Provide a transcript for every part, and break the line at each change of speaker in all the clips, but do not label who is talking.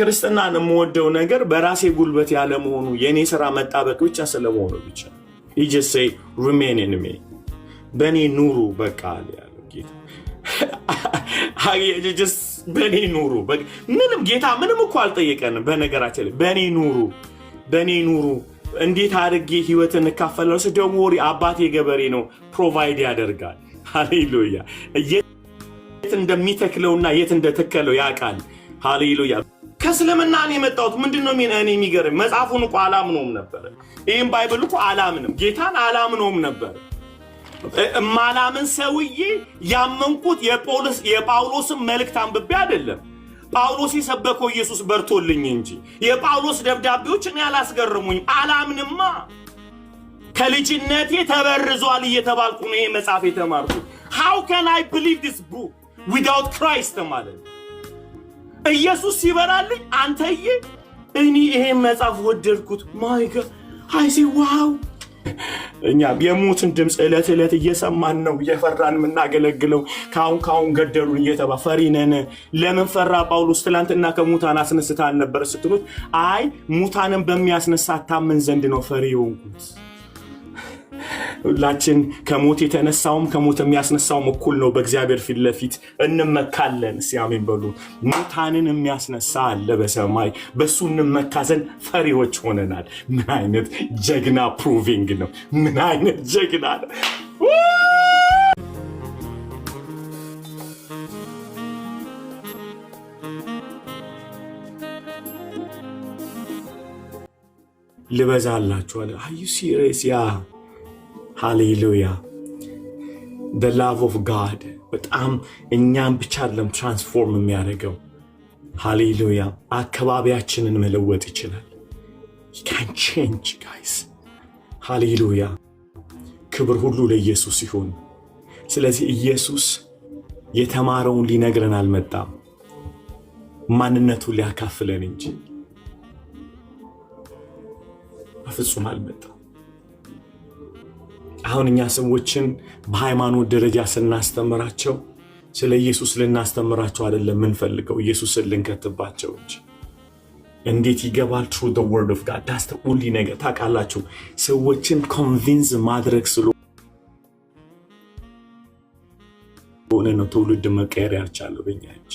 ክርስትናን የምወደው ነገር በራሴ ጉልበት ያለ መሆኑ የኔ ስራ መጣበቅ ብቻ ስለመሆኑ ብቻ he just say remain in me በኔ ኑሩ በቃ ያለው ጌታ just በኔ ኑሩ ምንም ጌታ ምንም እኮ አልጠየቀንም በነገራችን ላይ በኔ ኑሩ እንዴት አድርጌ ህይወትን እንካፈለው ስለደሞሪ አባቴ ገበሬ ነው ፕሮቫይድ ያደርጋል ሃሌሉያ የት እንደሚተክለውና የት እንደተከለው ያውቃል ሃሌሉያ ከስለምና ነው የመጣሁት ምንድነው እኔ የሚገርም መጽሐፉን እኮ አላምነውም ነበር ይሄን ባይብል እኮ አላምንም ጌታን አላምነውም ነበር ማላምን ሰውዬ ያመንኩት የጳውሎስን መልእክት አንብቤ አይደለም ጳውሎስ የሰበከው ኢየሱስ በርቶልኝ እንጂ የጳውሎስ ደብዳቤዎች እኔ አላስገርሙኝ አላምንማ ከልጅነቴ ተበርዟል እየተባልኩ ነው ይሄ መጽሐፍ የተማርኩት how can I believe this book without Christ ማለት ኢየሱስ ሲበራልኝ አንተዬ እኔ ይሄ መጽሐፍ ወደድኩት my god I say wow እኛ የሞትን ድምጽ እለት እየሰማን ነው እየፈራን ምናገለግለው ካውን ገደሉን እየተባፈሪነን ለምን ፈራ ጳውሎስ ትላንትና ከሙታን አስነስታል ነበር ስትሉት አይ ሙታንን በሚያስነሳ ታመን ዘንድ ነው ፈሪውንኩት ሁላችን ከሞት የተነሳውም ከሞት የሚያስነሳውም እኩል ነው በእግዚአብሔር ፊት ለፊት እንመካለን ሲያሜን በሉ ሙታንን የሚያስነሳ አለ በሰማይ በሱ እንመካዘን ፈሪዎች ሆነናል ምን አይነት ጀግና ፕሩቪንግ ነው ምን አይነት ጀግና ነው ልበዛላችሁ አለ are you serious Hallelujah. The love of God. በጣም እኛን ብቻ አይደለም ትራንስፎርም የሚያደርገው Hallelujah. አካባቢያችንን መለወጥ ይችላል. He can change guys. Hallelujah. ክብር ሁሉ ለኢየሱስ ይሁን. ስለዚህ ኢየሱስ የተማረውን ሊነግረን አልመጣም. ማንነቱን ሊያካፍለን እንጂ በፍጹም አልመጣም. አሁን እኛ ሰዎችን በሃይማኖት ደረጃ ስናስተምራቸው ስለ ኢየሱስ ልናስተምራቸው አይደለም ምንፈልገው ኢየሱስን ልንከትባቸው እንጂ እንዴት ይገባል through the word of God that's the only ነገር ታውቃላችሁ ሰዎችን ኮንቪንስ ማድረግ ስለሆነ ነው ትውልድ መቀየር ያልቻለው በእኛ እንጂ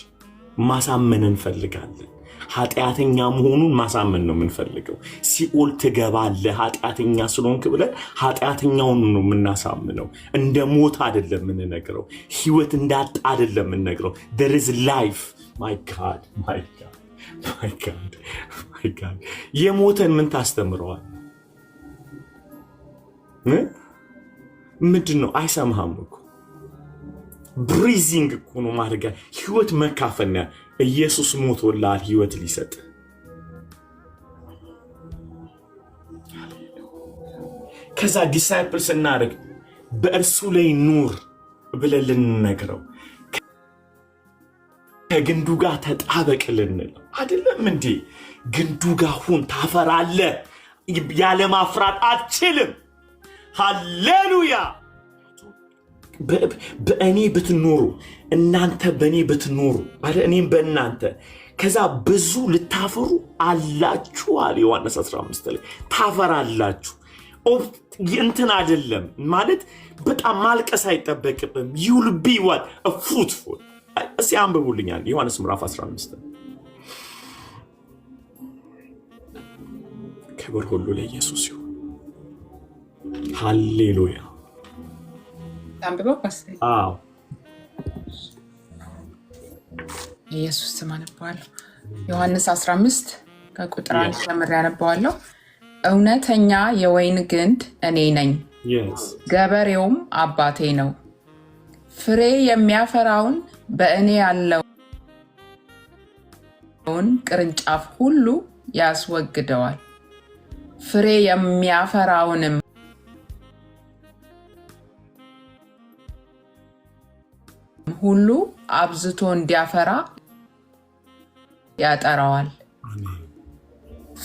ማሳመን እንፈልጋለን ኃጢአተኛ መሆኑን ማሳመን ነው ምንፈልገው ሲኦል ትገባለህ ኃጢአተኛ ስለሆንክ ብለን ኃጢአተኛውን ነው ምናሳምነው እንደ ሞት አይደለም ምንነግረው ህይወት እንዳጣ አይደለም ምንነግረው there is life my god የሞተን ምን ታስተምረዋል ምንድነው አይሰማህም እኮ breathing እኮ ነው ማድረግ ህይወት መካፈል ነው ኢየሱስ ሞቶላል ህይወት ሊሰጥ ከዛ ዲሳይፕልስ እናደርግ በእርሱ ላይ ኑር ብለን ነግረው ከግንዱ ጋር ተጣበቅልን አይደለም እንዴ ግንዱ ጋር ሁን ታፈራለህ ያለ ማፍራት አትችልም ሃሌሉያ በእኔ ብትኖሩ እናንተ በእኔ ብትኖሩ አለ እኔም በእናንተ ከዛ ብዙ ልታፈሩ አላችሁ አለ ዮሐንስ 15 ላይ ታፈራላችሁ እንትን አይደለም ማለት በጣም ማልቀስ አይጠበቅብም you will be what a fruitful እስቲ አንብቡልኛል ዮሐንስ ምዕራፍ 15 ክብር ሁሉ ለኢየሱስ ይሁን ሃሌሉያ
አንብበው ፓስተር
አዎ
ኢየሱስ ተማነባል ዮሐንስ 15 ከቁጥር 1 ጀምሮ ያነባዋለሁ እውነተኛ የወይን ግንድ እኔ ነኝ ገበሬውም አባቴ ነው ፍሬ የሚያፈራውን በእኔ ያለውን ቅርንጫፍ ሁሉ ያስወግደዋል ፍሬ የሚያፈራውንም ሁሉ አብዝቶ እንዲያፈራ ያጠራዋል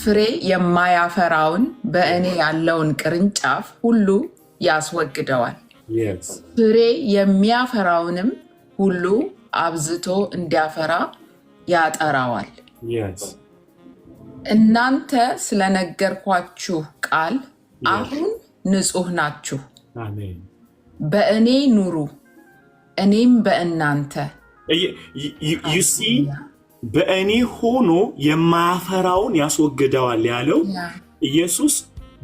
ፍሬ የማያፈራውን በእኔ ያለውን ቅርንጫፍ ሁሉ ያስወግደዋል ፍሬ የሚያፈራውንም ሁሉ አብዝቶ እንዲያፈራ ያጠራዋል እናንተ ስለነገርኳችሁ ቃል አሁን ንጹህ ናችሁ።
አሜን።
በእኔ ኑሩ እኔም በእናንተ።
you see በእኔ ሆኖ የማያፈራውን ያስወግደዋል ያለው ኢየሱስ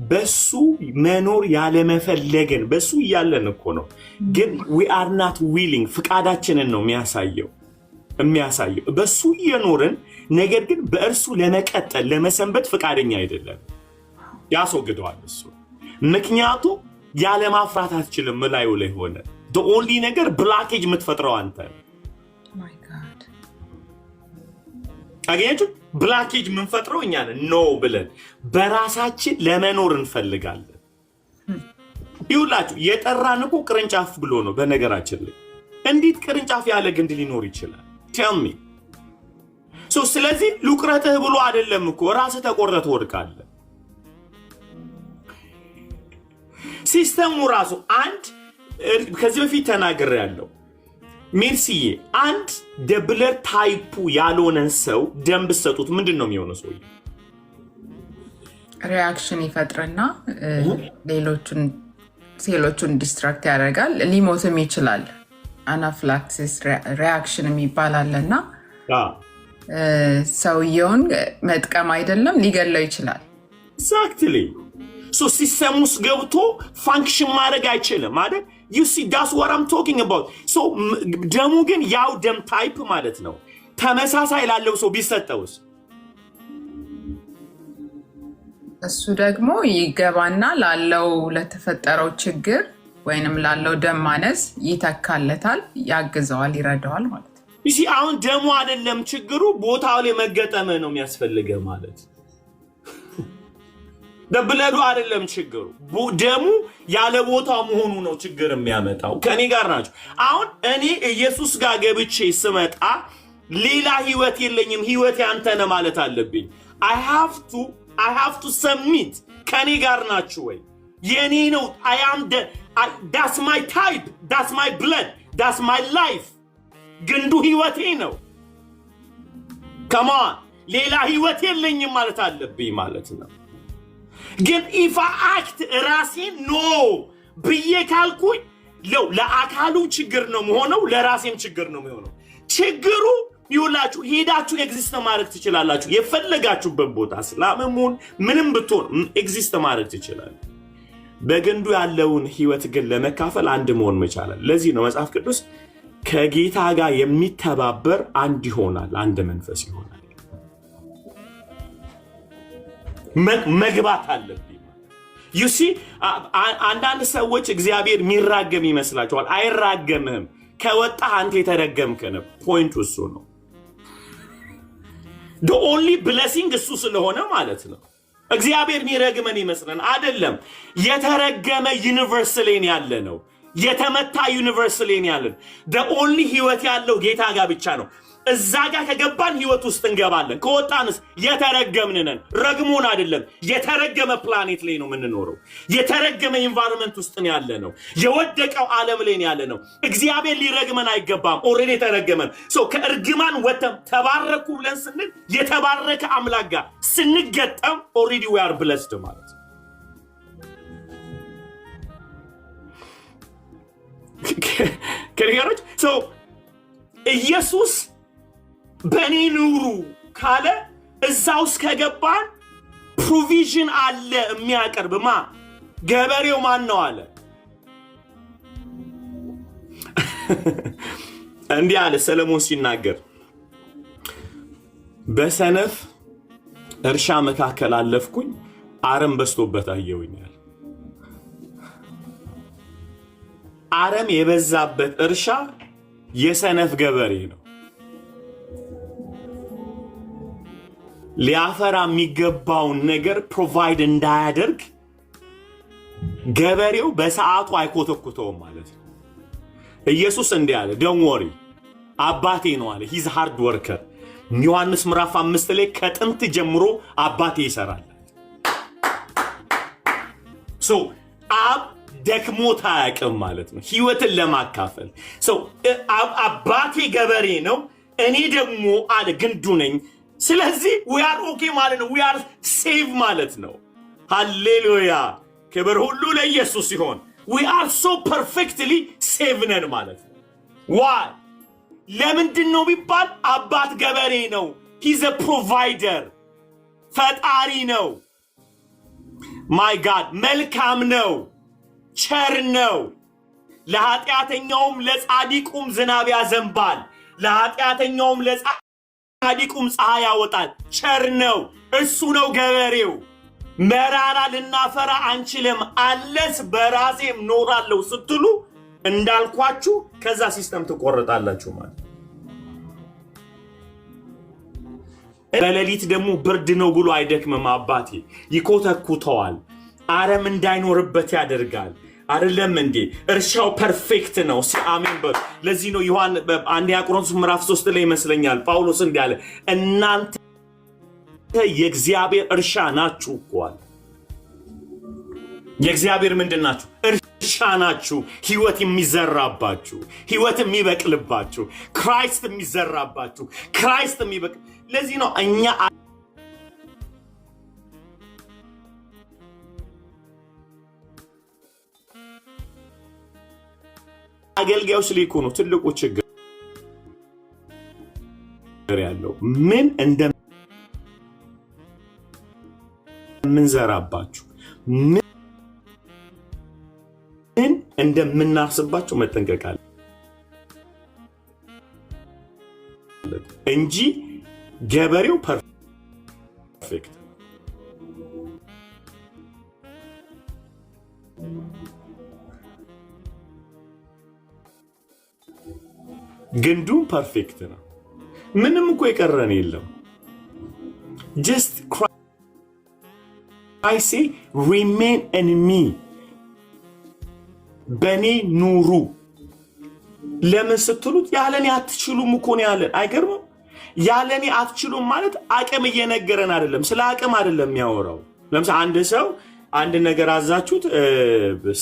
በሱ መኖር ያለመፈለግን በሱ እያለን እኮ ነው። ግን we are not willing ፍቃዳችንን ነው የሚያሳየው በሱ እየኖርን ነገር ግን በእርሱ ለመቀጠል ለመሰንበት ፍቃደኛ አይደለም። ያስወግደዋል እሱ። ምክንያቱም ያለ ማፍራት አትችልም። ላዩ ላይ ሆነ the only ነገር ብላኬጅ የምትፈጥረው አንተ
my god
አገኛችሁ ብላኬጅ የምንፈጥረው እኛ ነን። ኖ ብለን በራሳችን ለመኖር እንፈልጋለን። ይውላችሁ የጠራን እኮ ቅርንጫፍ ብሎ ነው። በነገራችን ላይ እንዴት ቅርንጫፍ ያለ ግንድ ሊኖር ይችላል? tell me so ስለዚህ ሉቅረትህ ብሎ አይደለም እኮ ራስህ ተቆርጠህ ትወድቃለህ። ሲስተሙ ራሱ አንድ ከዚህ በፊት ተናግሬያለሁ። ሜርሲዬ አንድ ደብለር ታይፑ ያልሆነን ሰው ደም ብትሰጡት ምንድን ነው የሚሆነው? ሰውዬ
ሪአክሽን ይፈጥርና ሌሎቹን ሴሎቹን ዲስትራክት ያደርጋል። ሊሞትም ይችላል። አናፍላክሲስ ሪአክሽን የሚባል አለና ሰውየውን መጥቀም አይደለም ሊገለው ይችላል።
ኤግዛክትሊ ሶ ሲስተም ውስጥ ገብቶ ፋንክሽን ማድረግ አይችልም አይደል? you see that's what I'm talking about. so ደሙ ግን ያው ደም ታይፕ ማለት ነው። ተመሳሳይ ላለው ሰው ቢሰጠውስ
እሱ ደግሞ ይገባና ላለው ለተፈጠረው ችግር ወይንም ላለው ደም ማነስ ይተካለታል፣ ያግዘዋል፣ ይረዳዋል ማለት ነው።
you see አሁን ደሙ አይደለም ችግሩ ቦታው ላይ መገጠመ ነው የሚያስፈልገው ማለት ደብለዱ አይደለም ችግሩ ደሙ ያለ ቦታው መሆኑ ነው ችግር የሚያመጣው። ከኔ ጋር ናችሁ? አሁን እኔ ኢየሱስ ጋር ገብቼ ስመጣ ሌላ ህይወት የለኝም፣ ህይወት ያንተ ነው ማለት አለብኝ። I have to submit። ከኔ ጋር ናችሁ ወይ? የኔ ነው። that's my type, that's my blood, that's my life። ግንዱ ህይወቴ ነው። come on ሌላ ህይወት የለኝም ማለት አለብኝ ማለት ነው። ግን if I act ራሴን ኖ ብዬ ካልኩኝ ለአካሉ ችግር ነው የሚሆነው፣ ለራሴም ችግር ነው የሚሆነው። ችግሩ ይውላችሁ ሄዳችሁ ኤግዚስት ማድረግ ትችላላችሁ። የፈለጋችሁበት ቦታ እስላምም ምንም ብትሆን ኤግዚስት ማድረግ ትችላላችሁ። በግንዱ ያለውን ህይወት ግን ለመካፈል አንድ መሆን መቻላል። ለዚህ ነው መጽሐፍ ቅዱስ ከጌታ ጋር የሚተባበር አንድ ይሆናል፣ አንድ መንፈስ ይሆናል። መግባት አለብኝ። you see አንዳንድ ሰዎች እግዚአብሔር የሚራገም ይመስላቸዋል። አይራገምም። ከወጣህ አንተ የተረገምክ ነህ። ፖይንቱ እሱ ነው። the only blessing እሱ ስለሆነ ማለት ነው። እግዚአብሔር የሚረግመን ይመስለን አይደለም። የተረገመ ዩኒቨርስ ላይ ያለ ነው። የተመታ ዩኒቨርስ ላይ ያለ ነው። the only ህይወት ያለው ጌታ ጋር ብቻ ነው። እዛ ጋር ከገባን ህይወት ውስጥ እንገባለን። ከወጣንስ የተረገምን ነን። ረግሞን አይደለም። የተረገመ ፕላኔት ላይ ነው የምንኖረው። የተረገመ ኢንቫይሮንመንት ውስጥ ነው ያለ ነው። የወደቀው ዓለም ላይ ነው ያለ ነው። እግዚአብሔር ሊረግመን አይገባም። ኦልሬዲ የተረገመን ሰው ከእርግማን ወተም ተባረኩ ብለን ስንል የተባረከ አምላክ ጋር ስንገጠም ኦልሬዲ we are blessed ማለት ነው። ከሪጋሮች ሰው ኢየሱስ በእኔ ኑሩ ካለ እዛ ውስጥ ከገባን ፕሮቪዥን አለ የሚያቀርብ ገበሬው ማን ነው አለ። እንዲህ አለ ሰለሞን ሲናገር፣ በሰነፍ እርሻ መካከል አለፍኩኝ አረም በዝቶበት አየሁኛል። አረም የበዛበት እርሻ የሰነፍ ገበሬ ነው። ሊያፈራ የሚገባውን ነገር ፕሮቫይድ እንዳያደርግ ገበሬው በሰዓቱ አይኮተኩተውም ማለት ነው። ኢየሱስ እንዲህ አለ፣ ዶንት ወሪ አባቴ ነው አለ። ሂዝ ሃርድ ወርከር። ዮሐንስ ምዕራፍ 5 ላይ ከጥንት ጀምሮ አባቴ ይሰራል። ሶ አብ ደክሞት አያውቅም ማለት ነው ህይወትን ለማካፈል። ሶ አባቴ ገበሬ ነው፣ እኔ ደግሞ አለ ግንዱ ነኝ። ስለዚህ we are okay ማለት ነው። we are saved ማለት ነው። ሃሌሉያ ክብር ሁሉ ለኢየሱስ ይሁን። we are so perfectly saved ነን ማለት ነው። why ለምንድን ነው ቢባል አባት ገበሬ ነው። he's a provider ፈጣሪ ነው። my god መልካም ነው፣ ቸር ነው። ለኃጢአተኛውም ለጻድቁም ዝናብ ያዘንባል፣ ለኃጢአተኛውም ለጻድቁም ፀሐይ ያወጣል። ቸር ነው፣ እሱ ነው ገበሬው። መራራ ልናፈራ አንችልም አለስ በራሴም ኖራለሁ ስትሉ እንዳልኳችሁ ከዛ ሲስተም ትቆርጣላችሁ ማለት። በሌሊት ደግሞ ብርድ ነው ብሎ አይደክምም አባቴ፣ ይኮተኩተዋል፣ አረም እንዳይኖርበት ያደርጋል። አይደለም እንዴ? እርሻው ፐርፌክት ነው። አሜን በሉ። ለዚህ ነው አንደኛ ቆሮንቶስ ምዕራፍ 3 ላይ ይመስለኛል ጳውሎስ እንዲህ አለ፣ እናንተ የእግዚአብሔር እርሻ ናችሁ እኮ አለ። የእግዚአብሔር ምንድን ናችሁ? እርሻ ናችሁ። ህይወት የሚዘራባችሁ፣ ህይወት የሚበቅልባችሁ፣ ክራይስት የሚዘራባችሁ፣ ክራይስት የሚበቅል። ለዚህ ነው እኛ አገልጋዮች ሊኩ ነው ትልቁ ችግር ያለው ምን እንደምንዘራባችሁ ምን እንደምናስባችሁ መጠንቀቅ አለ እንጂ ገበሬው ፐርፌክት ግንዱ ፐርፌክት ነው። ምንም እኮ የቀረን የለም። just I say remain in me በኔ ኑሩ። ለምን ስትሉት ያለኔ አትችሉም እኮ ነው ያለን። አይገርምም? ያለኔ አትችሉም ማለት አቅም እየነገረን አይደለም። ስለ አቅም አይደለም የሚያወራው። ለምሳሌ አንድ ሰው አንድ ነገር አዛችሁት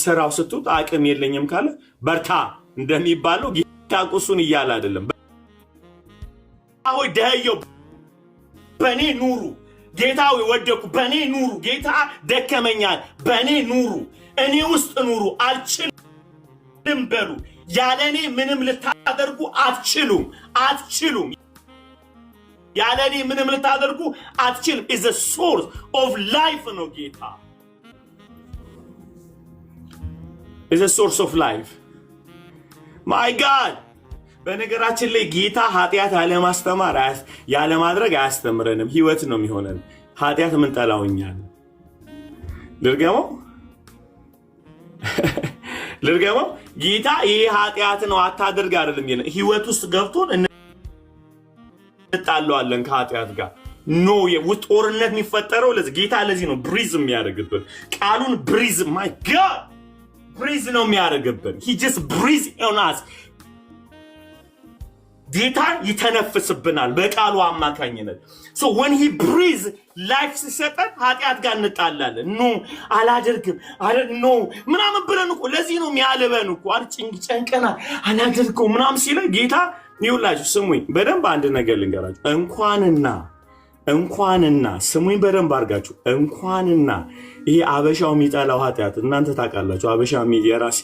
ስራው ስትሉት አቅም የለኝም ካለ በርታ እንደሚባለው ታቁሱን እያለ አይደለም። ሆይ ደህየው በኔ ኑሩ፣ ጌታዊ ወደኩ በኔ ኑሩ፣ ጌታ ደከመኛል በኔ ኑሩ፣ እኔ ውስጥ ኑሩ፣ አልችልም በሉ። ያለኔ ምንም ልታደርጉ አትችሉም። ያለኔ ምንም ልታደርጉ አትችልም። is a source of life ነው ጌታ is a source of life. my god በነገራችን ላይ ጌታ ኃጢአት ያለማስተማር ያለማድረግ አያስተምረንም። ህይወት ነው የሚሆነን። ኃጢአት ምን ጠላውኛል ልርገመው ጌታ ይሄ ኃጢአት ነው አታድርግ አይደለም ይላል። ህይወት ውስጥ ገብቶን እንጣለዋለን ከኃጢአት ጋር ኖ ጦርነት የሚፈጠረው ለዚህ ጌታ ለዚህ ነው ብሪዝ የሚያደርግብን ቃሉን ብሪዝ my god ብሪዝ ነው የሚያደርግብን he just breathe on us ጌታ ይተነፍስብናል በቃሉ አማካኝነት so when he breathes life ሲሰጠን ኃጢአት ጋር እንጣላለን ኖ አላደርግም ኖ ምናምን ብለን እኮ ለዚህ ነው የሚያልበን እኮ ጨንቀና አላደርገው ምናምን ሲለ ጌታ ይውላችሁ ስሙኝ በደንብ አንድ ነገር ልንገራችሁ እንኳንና ስሙኝ በደንብ አድርጋችሁ እንኳንና ይሄ አበሻው የሚጠላው ኃጢአት እናንተ ታውቃላችሁ። አበሻ የራስ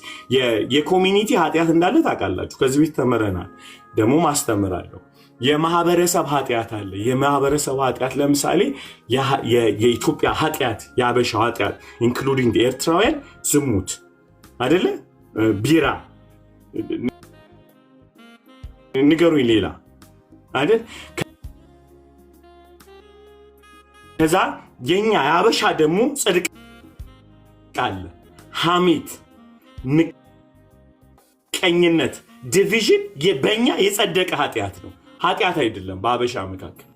የኮሚኒቲ ኃጢአት እንዳለ ታውቃላችሁ። ከዚህ ቤት ተመረናል ደግሞ ማስተምራለሁ። የማህበረሰብ ኃጢአት አለ። የማህበረሰብ ኃጢአት ለምሳሌ የኢትዮጵያ ኃጢአት የአበሻው ኃጢአት ኢንክሉዲንግ ኤርትራውያን ዝሙት አይደለ ቢራ ንገሩኝ ሌላ አይደል ከዛ የኛ ያበሻ ደግሞ ጽድቅ አለ ሐሜት ምቀኝነት ዲቪዥን በእኛ የጸደቀ ኃጢአት ነው ኃጢአት አይደለም በአበሻ መካከል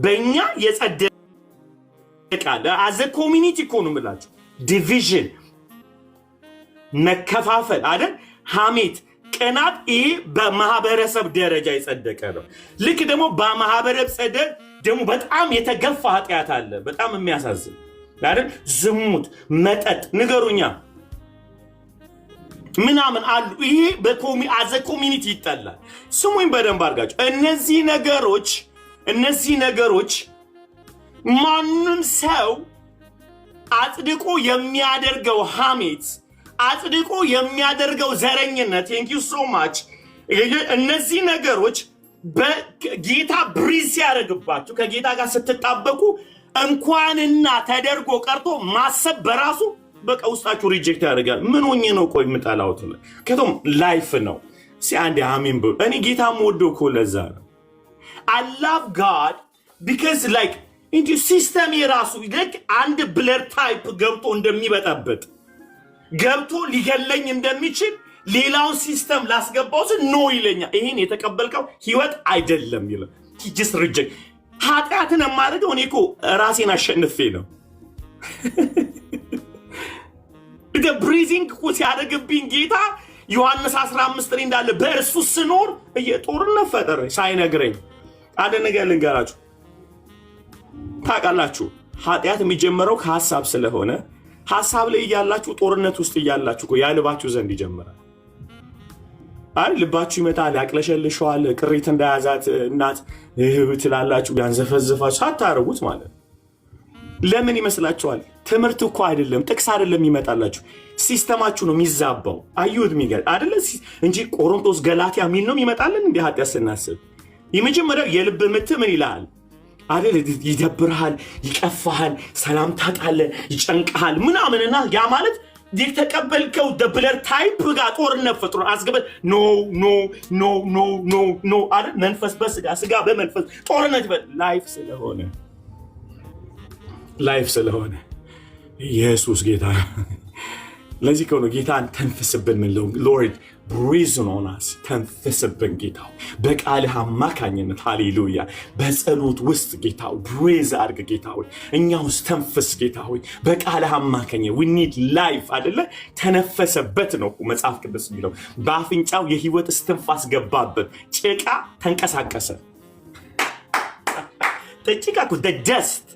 በእኛ የጸደቀ አዘ ኮሚኒቲ እኮ ነው የምላችሁ ዲቪዥን መከፋፈል አይደል ሐሜት ቅናት ይሄ በማህበረሰብ ደረጃ የጸደቀ ነው ልክ ደግሞ በማህበረሰብ ጸደቅ ደግሞ በጣም የተገፋ ኃጢአት አለ በጣም የሚያሳዝን አይደል ዝሙት መጠጥ ንገሩኛ ምናምን አሉ። ይሄ አዘ ኮሚኒቲ ይጠላል። ስሙኝ በደንብ አድርጋችሁ። እነዚህ ነገሮች ማንም ሰው አጽድቆ የሚያደርገው ሐሜት፣ አጽድቆ የሚያደርገው ዘረኝነት ቴንክ ዩ ሶ ማች። እነዚህ ነገሮች በጌታ ብሪዝ ሲያደርግባችሁ ከጌታ ጋር ስትጣበቁ እንኳንና ተደርጎ ቀርቶ ማሰብ በራሱ በቃ ውስጣችሁ ሪጀክት ያደርጋል። ምን ሆኜ ነው ቆይ የምጠላውት? ከቶም ላይፍ ነው። አንዴ አሜን ብሎ እኔ ጌታ የምወደው እኮ ለዛ ነው። I love God because like እንጂ ሲስተም የራሱ ልክ አንድ ብለር ታይፕ ገብቶ እንደሚበጣበጥ ገብቶ ሊገለኝ እንደሚችል ሌላውን ሲስተም ላስገባው ኖ ይለኛል። ይሄን የተቀበልከው ህይወት አይደለም ይላል። just reject ኃጢአትን የማደርገው እኔ እኮ ራሴን አሸንፌ ነው። ብሪዚንግ እኮ ሲያደርግብኝ ጌታ ዮሐንስ 15 ላይ እንዳለ በእርሱ ስኖር ጦርነት ፈጠረ ሳይነግረኝ። አንድ ነገር ልንገራችሁ፣ ታውቃላችሁ ኃጢአት የሚጀምረው ከሐሳብ ስለሆነ ሐሳብ ላይ እያላችሁ ጦርነት ውስጥ እያላችሁ ያልባችሁ ዘንድ ይጀምራል። ልባችሁ ይመጣል፣ ያቅለሸልሸዋል። ቅሪት እንዳያዛት እናት ትላላችሁ፣ ያንዘፈዝፋችሁ ሳታረጉት ማለት ነው። ለምን ይመስላችኋል? ትምህርት እኮ አይደለም፣ ጥቅስ አይደለም ይመጣላችሁ፣ ሲስተማችሁ ነው የሚዛባው። አዩት ሚገል አይደለ እንጂ ቆሮንቶስ ገላትያ ሚል ነው ይመጣልን። እንደ ኃጢአት ስናስብ የመጀመሪያው የልብ ምት ምን ይላል አይደል? ይደብርሃል፣ ይቀፋሃል፣ ሰላም ታጣለህ፣ ይጨንቅሃል ምናምንና ያ ማለት የተቀበልከው ደብለር ታይፕ ጋር ጦርነት ፈጥሮ አስገበት ኖ ኖ ኖ ኖ ኖ ኖ አይደል? መንፈስ በስጋ ስጋ በመንፈስ ጦርነት ላይፍ ስለሆነ ኢየሱስ ጌታ። ለዚህ ከሆነ ጌታን ተንፈስብን ምንለው ሎርድ ብሪዝን ኦን አስ ተንፈስብን ጌታው በቃልህ አማካኝነት ሃሌሉያ። በጸሎት ውስጥ ጌታው ብሪዝ አድርግ ጌታው እኛ ውስጥ ተንፈስ ጌታው በቃልህ አማካኝነት we need life አይደለ? ተነፈሰበት ነው መጽሐፍ ቅዱስ የሚለው። በአፍንጫው የህይወት እስትንፋስ ገባበት፣ ጭቃ ተንቀሳቀሰ። ጭቃ እኮ the dust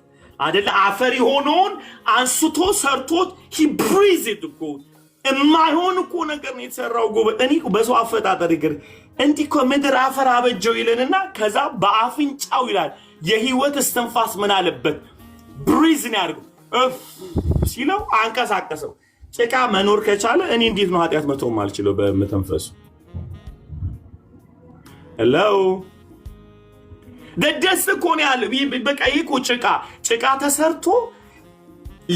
አይደለ? አፈር የሆነውን አንስቶ ሰርቶት he breathed it እኮ የማይሆን እኮ ነገር ነው የተሰራው። ጎበዝ እኔ በሰው አፈጣጠር ይገር እንዲህ እኮ ምድር አፈር አበጀው ይለንና ከዛ በአፍንጫው ይላል የህይወት እስትንፋስ ምን አለበት ብሪዝ ነው ያርገው ሲለው አንቀሳቀሰው። ጭቃ መኖር ከቻለ እኔ እንዴት ነው ኃጢአት መተው ማልችለው በመተንፈሱ? ሄሎ ደደስ እኮ ነው ያለ በቃ ይሄ ጭቃ ተሰርቶ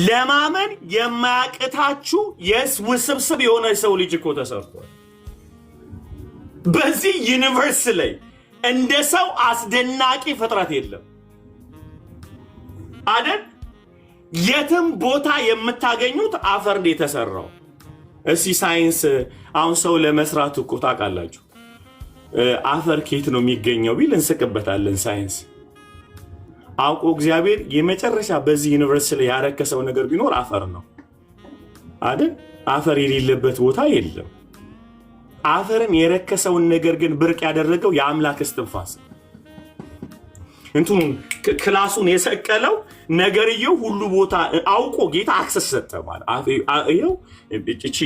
ለማመን የማያቅታችሁ ውስብስብ የሆነ ሰው ልጅ እኮ ተሰርቷል። በዚህ ዩኒቨርስ ላይ እንደ ሰው አስደናቂ ፍጥረት የለም አይደል? የትም ቦታ የምታገኙት አፈር ነው የተሰራው። እስኪ ሳይንስ አሁን ሰው ለመስራት እኮ ታውቃላችሁ አፈር ከየት ነው የሚገኘው ቢል እንስቅበታለን። ሳይንስ አውቆ እግዚአብሔር የመጨረሻ በዚህ ዩኒቨርስ ላይ ያረከሰው ነገር ቢኖር አፈር ነው አይደል? አፈር የሌለበት ቦታ የለም። አፈርን የረከሰውን ነገር ግን ብርቅ ያደረገው የአምላክ እስትንፋስ እንትኑን ክላሱን የሰቀለው ነገርየው ሁሉ ቦታ አውቆ ጌታ አክሰስ ሰጠ ማለት ይሄው እቺ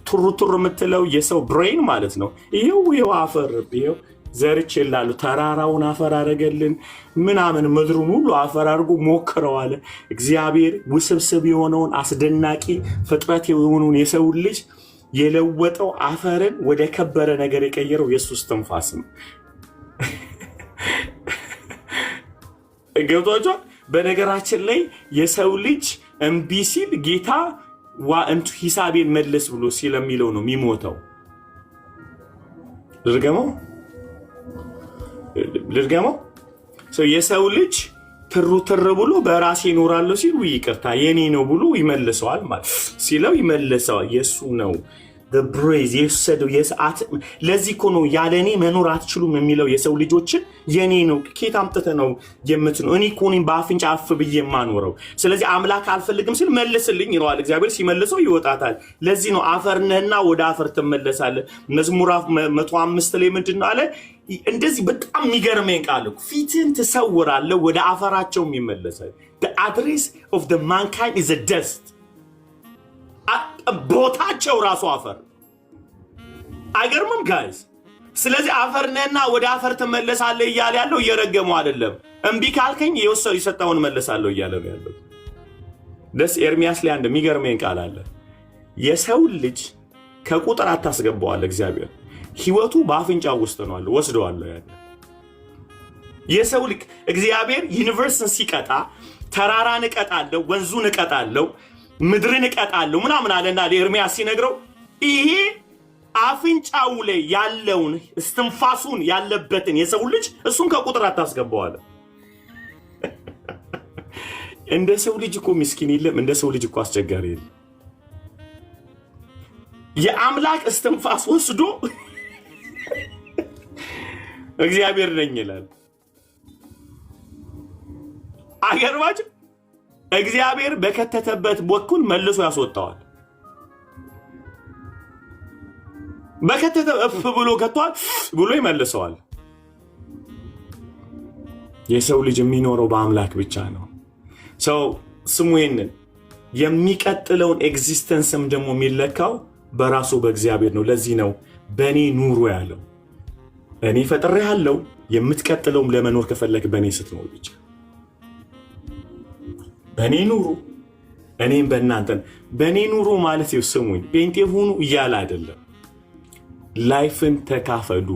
ቱሩቱር የምትለው የሰው ብሬን ማለት ነው። ይሄው አፈር ይሄው ዘርች ይላሉ ተራራውን አፈር አረገልን ምናምን ምድሩን ሁሉ አፈር አድርጎ ሞክረው አለ እግዚአብሔር። ውስብስብ የሆነውን አስደናቂ ፍጥረት የሆነውን የሰው ልጅ የለወጠው አፈርን ወደ ከበረ ነገር የቀየረው ኢየሱስ ትንፋስ ነው። ገብቷችኋል? በነገራችን ላይ የሰው ልጅ እምቢ ሲል ጌታ እንቱ ሂሳቤን መለስ ብሎ ሲለሚለው ነው የሚሞተው። ልድገመው የሰው ልጅ ትር ብሎ በራሴ እኖራለሁ ሲል ይቅርታ የኔ ነው ብሎ ይመልሰዋል ማለት ሲለው ይመልሰዋል። የሱ ነው the praise የሰደው የሰዓት ለዚህ እኮ ነው ያለኔ መኖር አትችሉም የሚለው የሰው ልጆችን የኔ ነው ኬት አምጥተ ነው የምትነው እኔ እኮ ነኝ በአፍንጫ አፍ ብዬ የማኖረው። ስለዚህ አምላክ አልፈልግም ሲል መልስልኝ ይለዋል እግዚአብሔር። ሲመልሰው ይወጣታል። ለዚህ ነው አፈርነህና ወደ አፈር ትመለሳለህ። መዝሙር 105 ላይ ምንድነው አለ? እንደዚህ በጣም የሚገርመኝ ቃል ፊትን ትሰውራለህ ወደ አፈራቸው ይመለሳል። the address of the mankind is a dust ቦታቸው ራሱ አፈር አይገርምም ጋይስ? ስለዚህ አፈርነና ወደ አፈር ተመለሳለህ እያለ ያለው እየረገመው አይደለም። እምቢ ካልከኝ የሰጠውን መለሳለሁ እያለ ነው ያለው። ደስ ኤርሚያስ ላይ አንድ የሚገርመኝ ቃል አለ። የሰው ልጅ ከቁጥር አታስገባዋል እግዚአብሔር ህይወቱ በአፍንጫው ውስጥ ነው አለ ወስደዋለሁ ያለ። የሰው ልጅ እግዚአብሔር ዩኒቨርስን ሲቀጣ ተራራን እቀጣለሁ፣ ወንዙን እቀጣለሁ፣ ምድርን እቀጣለሁ ምናምን አለና ለኤርሚያስ ሲነግረው ይሄ አፍንጫው ላይ ያለውን እስትንፋሱን ያለበትን የሰው ልጅ እሱን ከቁጥር አታስገባዋል። እንደ ሰው ልጅ እኮ ምስኪን የለም፣ እንደ ሰው ልጅ እኮ አስቸጋሪ የለም። የአምላክ እስትንፋስ ወስዶ እግዚአብሔር ነኝ ይላል። አገርባችሁ እግዚአብሔር በከተተበት በኩል መልሶ ያስወጣዋል። በከተተ እፍ ብሎ ከቷል ብሎ ይመልሰዋል። የሰው ልጅ የሚኖረው በአምላክ ብቻ ነው። ሰው ስሙ ይሄንን የሚቀጥለውን ኤግዚስተንስም ደግሞ የሚለካው በራሱ በእግዚአብሔር ነው። ለዚህ ነው በእኔ ኑሩ ያለው። እኔ ፈጥሬሃለሁ፣ የምትቀጥለውም ለመኖር ከፈለክ በእኔ ስትኖር ብቻ። በእኔ ኑሩ እኔም በእናንተን። በእኔ ኑሩ ማለት ስሙኝ ጴንጤ ሁኑ እያለ አይደለም። ላይፍን ተካፈሉ፣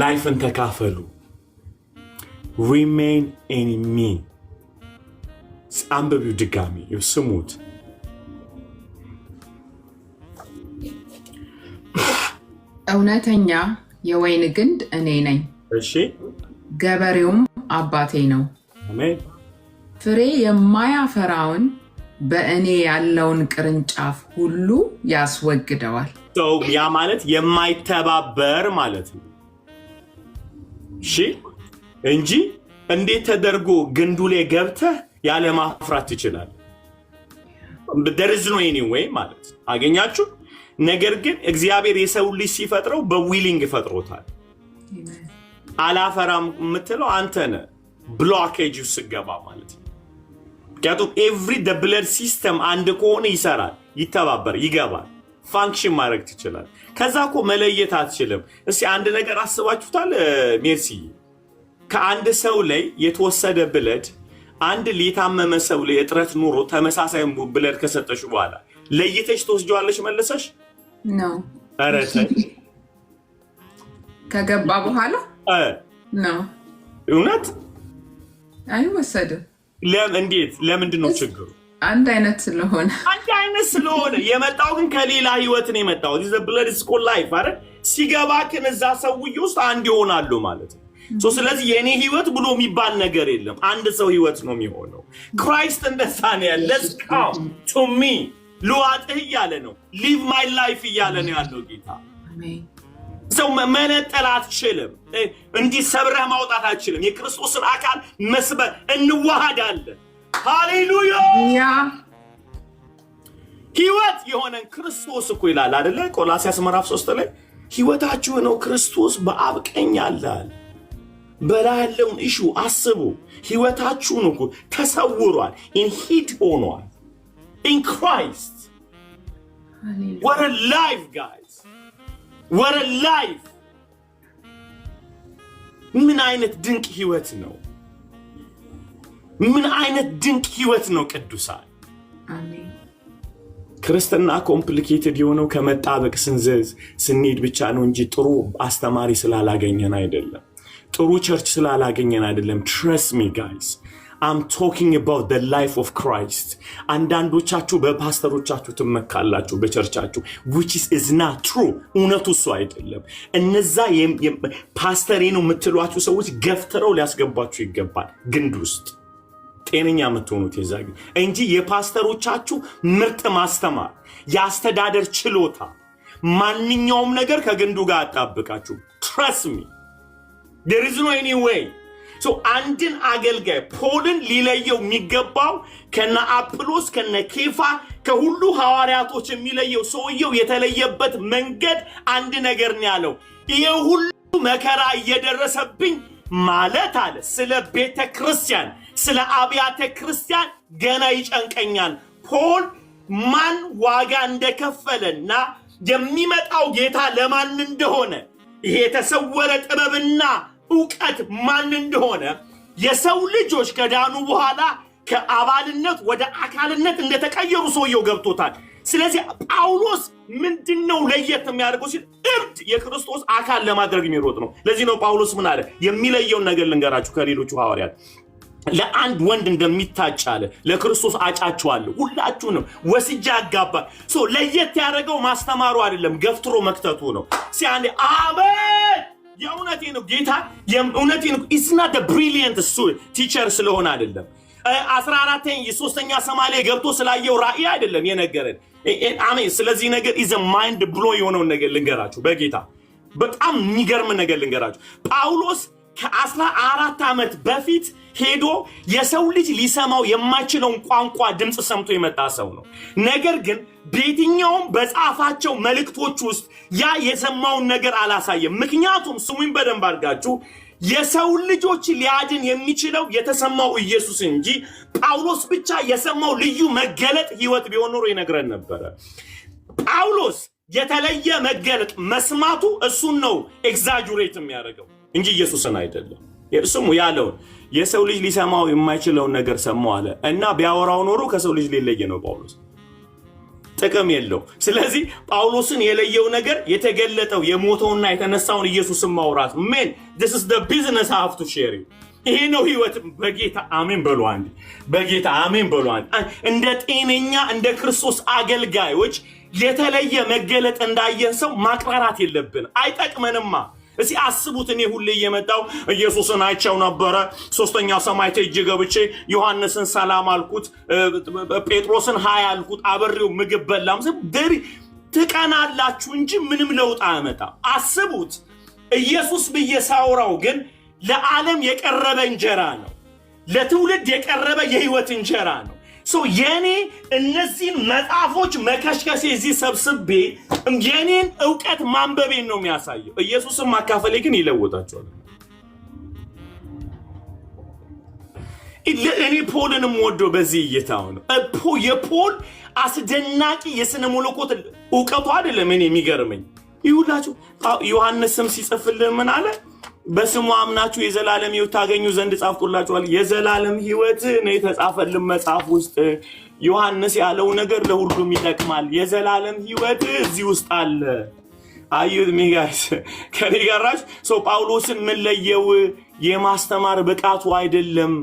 ላይፍን ተካፈሉ። ሪሜን ኢን ሚ። አንብቢው ድጋሚ ስሙት።
እውነተኛ የወይን ግንድ እኔ ነኝ፣
እሺ፣
ገበሬውም አባቴ ነው።
አሜን።
ፍሬ የማያፈራውን በእኔ ያለውን ቅርንጫፍ ሁሉ ያስወግደዋል።
ያ ማለት የማይተባበር ማለት ነው። እሺ፣ እንጂ እንዴት ተደርጎ ግንዱ ላይ ገብተህ ያለ ማፍራት ይችላል? ደርዝ ነው ኤኒዌይ ማለት አገኛችሁ። ነገር ግን እግዚአብሔር የሰው ልጅ ሲፈጥረው በዊሊንግ ፈጥሮታል። አላፈራም የምትለው አንተ ነህ ብሎኬጅ ውስጥ ገባ ማለት ነው። ምክንያቱም ኤቭሪ ብለድ ሲስተም አንድ ከሆነ ይሰራል፣ ይተባበር፣ ይገባል፣ ፋንክሽን ማድረግ ትችላል። ከዛ እኮ መለየት አትችልም። እስኪ አንድ ነገር አስባችሁታል? ሜርሲ ከአንድ ሰው ላይ የተወሰደ ብለድ አንድ የታመመ ሰው ላይ እጥረት ኑሮ ተመሳሳይ ብለድ ከሰጠሽ በኋላ ለይተሽ ትወስጂዋለሽ መልሰሽ
ነው?
ኧረ ተይ።
ከገባ በኋላ ነው
እውነት
አይወሰድም።
እንዴት? ለምንድን ነው ችግሩ?
አንድ አይነት ስለሆነ።
አንድ አይነት ስለሆነ የመጣው ግን ከሌላ ህይወት ነው የመጣው። እዚ ብለድ ስኮል ላይፍ አይደል? ሲገባ ግን እዛ ሰውዬ ውስጥ አንድ ይሆናሉ ማለት ነው። ስለዚህ የኔ ህይወት ብሎ የሚባል ነገር የለም። አንድ ሰው ህይወት ነው የሚሆነው። ክራይስት እንደዛ ነው ያለ። let's come to me ልዋጥህ እያለ ነው። live my life እያለ ነው ያለው ጌታ። ሰው መነጠል አትችልም። እንዲህ ሰብረህ ማውጣት አትችልም። የክርስቶስን አካል መስበር እንዋሃዳለን። ሃሌሉያ! ህይወት የሆነን ክርስቶስ እኮ ይላል አይደለ? ቆላስይስ ምዕራፍ 3 ላይ ህይወታችሁ ነው ክርስቶስ በአብ ቀኝ አለ። በላይ ያለውን ኢሹ አስቡ። ህይወታችሁን እኮ ተሰውሯል፣ ኢንሂድ ሆኗል in Christ. What a life, guys. What a life. ምን አይነት ድንቅ ህይወት ነው! ምን አይነት ድንቅ ህይወት ነው ቅዱሳን!
አሜን።
ክርስትና ኮምፕሊኬትድ የሆነው ከመጣበቅ ስንዘዝ ስንሄድ ብቻ ነው እንጂ ጥሩ አስተማሪ ስላላገኘን አይደለም። ጥሩ ቸርች ስላላገኘን አይደለም። Trust me, guys. I'm talking about the life of Christ. አንዳንዶቻችሁ በፓስተሮቻችሁ ትመካላችሁ በቸርቻችሁ, which is not true. እውነቱ እሱ አይደለም። እነዛ ፓስተሬ ነው የምትሏችሁ ሰዎች ገፍትረው ሊያስገባችሁ ይገባል ግንድ ውስጥ ጤነኛ የምትሆኑት የዛጊ እንጂ የፓስተሮቻችሁ ምርጥ ማስተማር የአስተዳደር ችሎታ ማንኛውም ነገር ከግንዱ ጋር አጣብቃችሁ. Trust me. There is no any way. So አንድን አገልጋይ ፖልን ሊለየው የሚገባው ከነ አጵሎስ ከነ ኬፋ ከሁሉ ሐዋርያቶች የሚለየው ሰውየው የተለየበት መንገድ አንድ ነገር ነው ያለው። ይሄ ሁሉ መከራ እየደረሰብኝ ማለት አለ ስለ ቤተ ክርስቲያን ስለ አብያተ ክርስቲያን ገና ይጨንቀኛል። ፖል ማን ዋጋ እንደከፈለና የሚመጣው ጌታ ለማን እንደሆነ ይሄ የተሰወረ ጥበብና ዕውቀት ማን እንደሆነ የሰው ልጆች ከዳኑ በኋላ ከአባልነት ወደ አካልነት እንደተቀየሩ ሰውየው ገብቶታል። ስለዚህ ጳውሎስ ምንድነው ለየት የሚያደርገው ሲል እብድ የክርስቶስ አካል ለማድረግ የሚሮጥ ነው። ለዚህ ነው ጳውሎስ ምን አለ? የሚለየውን ነገር ልንገራችሁ ከሌሎቹ ሐዋርያት ለአንድ ወንድ እንደሚታጭ አለ ለክርስቶስ አጫችኋለሁ፣ ሁላችሁንም ወስጄ አጋባ። ለየት ያደረገው ማስተማሩ አይደለም ገፍትሮ መክተቱ ነው። ሲያንዴ አሜን የእውነቴ ነው ጌታ የእውነቴ ነው። ኢትስ ናት ብሪሊየንት ቲቸር ስለሆነ አይደለም 14ኛ ሶስተኛ ሰማይ ላይ ገብቶ ስላየው ራእይ አይደለም የነገረን። አሜን። ስለዚህ ነገር ኢዝ ማይንድ ብሎ የሆነውን ነገር ልንገራችሁ በጌታ በጣም የሚገርም ነገር ልንገራችሁ። ጳውሎስ ከ14 ዓመት በፊት ሄዶ የሰው ልጅ ሊሰማው የማይችለውን ቋንቋ ድምፅ ሰምቶ የመጣ ሰው ነው። ነገር ግን በየትኛውም በጻፋቸው መልእክቶች ውስጥ ያ የሰማውን ነገር አላሳየም። ምክንያቱም ስሙኝ በደንብ አድርጋችሁ የሰው ልጆች ሊያድን የሚችለው የተሰማው ኢየሱስ እንጂ ጳውሎስ ብቻ የሰማው ልዩ መገለጥ ህይወት ቢሆን ኖሮ ይነግረን ነበረ። ጳውሎስ የተለየ መገለጥ መስማቱ እሱን ነው ኤግዛጁሬት የሚያደርገው እንጂ ኢየሱስን አይደለም። ስሙ ያለውን የሰው ልጅ ሊሰማው የማይችለውን ነገር ሰማው አለ እና ቢያወራው ኖሮ ከሰው ልጅ ሊለየ ነው ጳውሎስ፣ ጥቅም የለው። ስለዚህ ጳውሎስን የለየው ነገር የተገለጠው የሞተውና የተነሳውን ኢየሱስን ማውራት ምን this is the business I have to share you። ይሄ ነው ህይወት በጌታ አሜን በሉ አንዴ፣ በጌታ አሜን በሉ አንዴ። እንደ ጤነኛ እንደ ክርስቶስ አገልጋዮች የተለየ መገለጥ እንዳየን ሰው ማቅራራት የለብን፣ አይጠቅመንማ። እስኪ አስቡት፣ እኔ ሁሌ እየመጣው ኢየሱስን አይቼው ነበረ፣ ሶስተኛ ሰማይ ሄጄ ገብቼ ዮሐንስን ሰላም አልኩት፣ ጴጥሮስን ሃይ አልኩት፣ አብሬው ምግብ በላም ደሪ ትቀናላችሁ እንጂ ምንም ለውጥ አያመጣም። አስቡት፣ ኢየሱስ ብዬ ሳውራው ግን ለዓለም የቀረበ እንጀራ ነው፣ ለትውልድ የቀረበ የህይወት እንጀራ ነው። የኔ እነዚህን መጽሐፎች መከሽከሴ እዚህ ሰብስቤ የኔን ዕውቀት ማንበቤን ነው የሚያሳየው። ኢየሱስን ማካፈሌ ግን ይለውጣቸዋል። እኔ ፖልንም ወዶ በዚህ እይታው ነው። የፖል አስደናቂ የስነ መለኮት ዕውቀቱ አይደለም እኔ የሚገርመኝ። ይሁላችሁ ዮሐንስም ሲጽፍልን ምን አለ? በስሙ አምናችሁ የዘላለም ሕይወት ታገኙ ዘንድ ጻፍኩላችኋል። የዘላለም ሕይወት ነው የተጻፈልን መጽሐፍ ውስጥ። ዮሐንስ ያለው ነገር ለሁሉም ይጠቅማል። የዘላለም ሕይወት እዚህ ውስጥ አለ። አዩት ሚጋስ ከኔ ጋራሽ ጳውሎስን ምን ለየው? የማስተማር ብቃቱ አይደለም።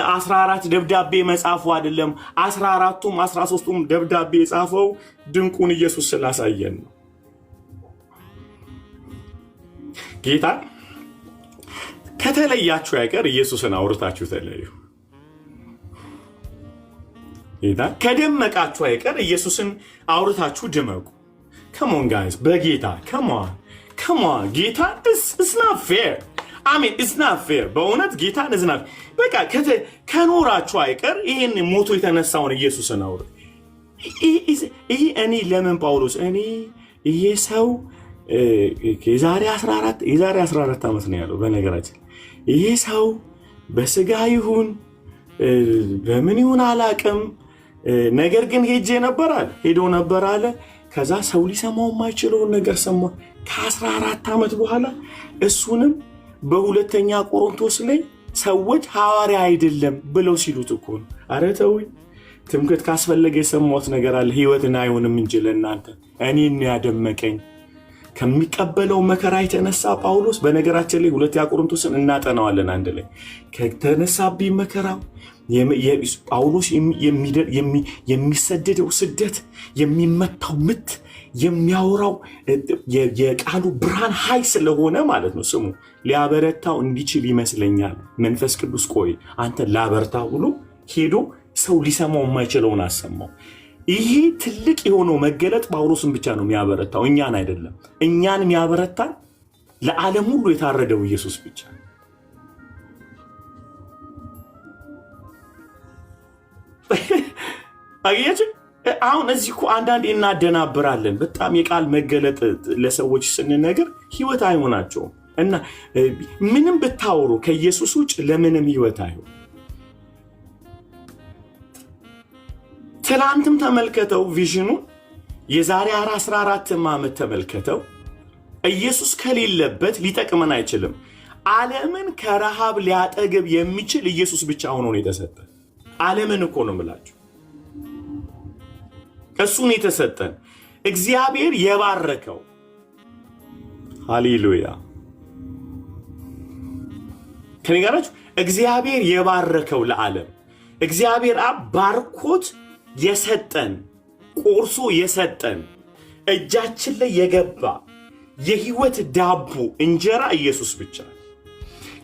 14 ደብዳቤ መጻፉ አይደለም። 14ቱም 13ቱም ደብዳቤ የጻፈው ድንቁን ኢየሱስ ስላሳየን ነው። ጌታ ከተለያችሁ አይቀር ኢየሱስን አውርታችሁ ተለዩ። ጌታ ከደመቃችሁ አይቀር ኢየሱስን አውርታችሁ ድመቁ። come on guys በጌታ come on ጌታ it's not fair I mean it's not fair በእውነት ጌታ is not በቃ ከኖራችሁ አይቀር ይሄን ሞቶ የተነሳውን ኢየሱስን አውሩ። ይሄ እኔ ለምን ጳውሎስ እኔ ይሄ ሰው የዛሬ 14 ዓመት ነው ያለው። በነገራችን ይሄ ሰው በስጋ ይሁን በምን ይሁን አላቅም፣ ነገር ግን ሄዶ ነበር አለ። ከዛ ሰው ሊሰማው የማይችለውን ነገር ሰማ። ከ14 ዓመት በኋላ እሱንም በሁለተኛ ቆሮንቶስ ላይ ሰዎች ሐዋርያ አይደለም ብለው ሲሉት እኮ ነው። ኧረ ተውኝ፣ ትምክህት ካስፈለገ የሰማሁት ነገር አለ። ህይወትን አይሆንም እንጂ ለእናንተ እኔን ያደመቀኝ ከሚቀበለው መከራ የተነሳ ጳውሎስ በነገራችን ላይ ሁለተኛ ቆሮንቶስን እናጠናዋለን አንድ ላይ። ከተነሳብኝ መከራው ጳውሎስ የሚሰደደው ስደት፣ የሚመታው ምት፣ የሚያወራው የቃሉ ብርሃን ኃይል ስለሆነ ማለት ነው። ስሙ ሊያበረታው እንዲችል ይመስለኛል መንፈስ ቅዱስ ቆይ አንተ ላበርታ ብሎ ሄዶ ሰው ሊሰማው የማይችለውን አሰማው። ይሄ ትልቅ የሆነው መገለጥ ጳውሎስን ብቻ ነው የሚያበረታው፣ እኛን አይደለም። እኛን የሚያበረታን ለዓለም ሁሉ የታረደው ኢየሱስ ብቻ። አያችሁ አሁን እዚህ እኮ አንዳንዴ እናደናብራለን። በጣም የቃል መገለጥ ለሰዎች ስንነገር ህይወት አይሆናቸውም እና ምንም ብታወሩ ከኢየሱስ ውጭ ለምንም ህይወት አይሆን። ትላንትም ተመልከተው ቪዥኑ የዛሬ 14 ዓመት ተመልከተው። ኢየሱስ ከሌለበት ሊጠቅመን አይችልም። ዓለምን ከረሃብ ሊያጠግብ የሚችል ኢየሱስ ብቻ ሆኖ ነው የተሰጠን። ዓለምን እኮ ነው የምላችሁ፣ እሱን የተሰጠን እግዚአብሔር የባረከው። ሃሌሉያ ከኔ ጋር ናችሁ? እግዚአብሔር የባረከው ለዓለም እግዚአብሔር አብ ባርኮት የሰጠን ቆርሶ የሰጠን እጃችን ላይ የገባ የህይወት ዳቦ እንጀራ ኢየሱስ ብቻ።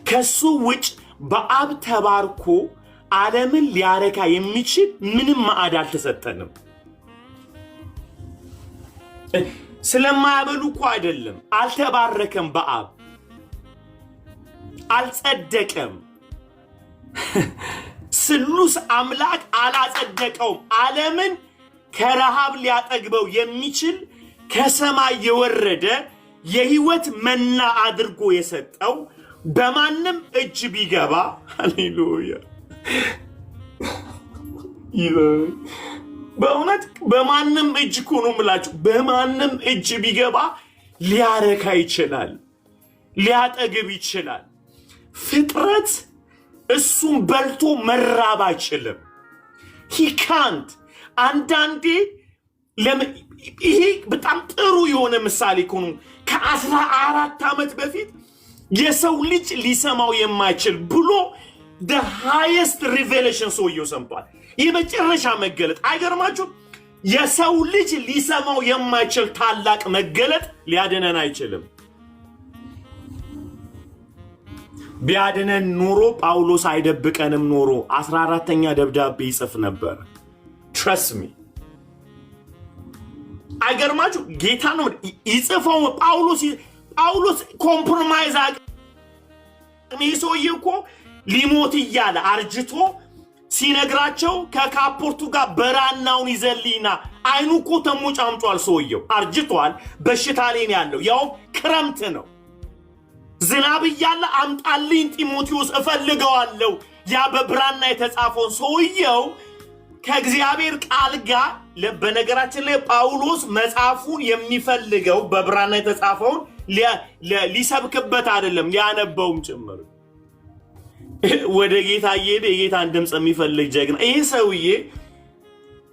ከሱ ውጭ በአብ ተባርኮ ዓለምን ሊያረካ የሚችል ምንም ማዕድ አልተሰጠንም። ስለማያበሉ እኮ አይደለም፣ አልተባረከም፣ በአብ አልጸደቀም። ስሉስ አምላክ አላጸደቀውም። ዓለምን ከረሃብ ሊያጠግበው የሚችል ከሰማይ የወረደ የህይወት መና አድርጎ የሰጠው በማንም እጅ ቢገባ ሃሌሉያ በእውነት በማንም እጅ እኮ ነው የምላችሁ፣ በማንም እጅ ቢገባ ሊያረካ ይችላል፣ ሊያጠግብ ይችላል። ፍጥረት እሱም በልቶ መራብ አይችልም። ሂካንት አንዳንዴ ይሄ በጣም ጥሩ የሆነ ምሳሌ ሆኖ ከ14 ዓመት በፊት የሰው ልጅ ሊሰማው የማይችል ብሎ the highest revelation ሰውየው ሰምቷል። የመጨረሻ መገለጥ አይገርማችሁ? የሰው ልጅ ሊሰማው የማይችል ታላቅ መገለጥ ሊያድነን አይችልም። ቢያድነን ኖሮ ጳውሎስ አይደብቀንም ኖሮ 14ኛ ደብዳቤ ይጽፍ ነበር። trust me አይገርማችሁ? ጌታ ነው ይጽፈው። ጳውሎስ ኮምፕሮማይዝ ሰውዬ እኮ ሊሞት እያለ አርጅቶ ሲነግራቸው ከካፖርቱ ጋር በራናውን ይዘልይና አይኑ እኮ ተሞጫምጧል። ሰውየው አርጅቷል፣ በሽታ ላይ ያለው ያው ክረምት ነው። ዝናብ እያለ አምጣልኝ ጢሞቴዎስ እፈልገዋለሁ ያ በብራና የተጻፈውን ሰውየው ከእግዚአብሔር ቃል ጋር በነገራችን ላይ ጳውሎስ መጽሐፉን የሚፈልገው በብራና የተጻፈውን ሊሰብክበት አይደለም ሊያነበውም ጭምር ወደ ጌታ እየሄደ የጌታን ድምፅ የሚፈልግ ጀግና። ይሄ ሰውዬ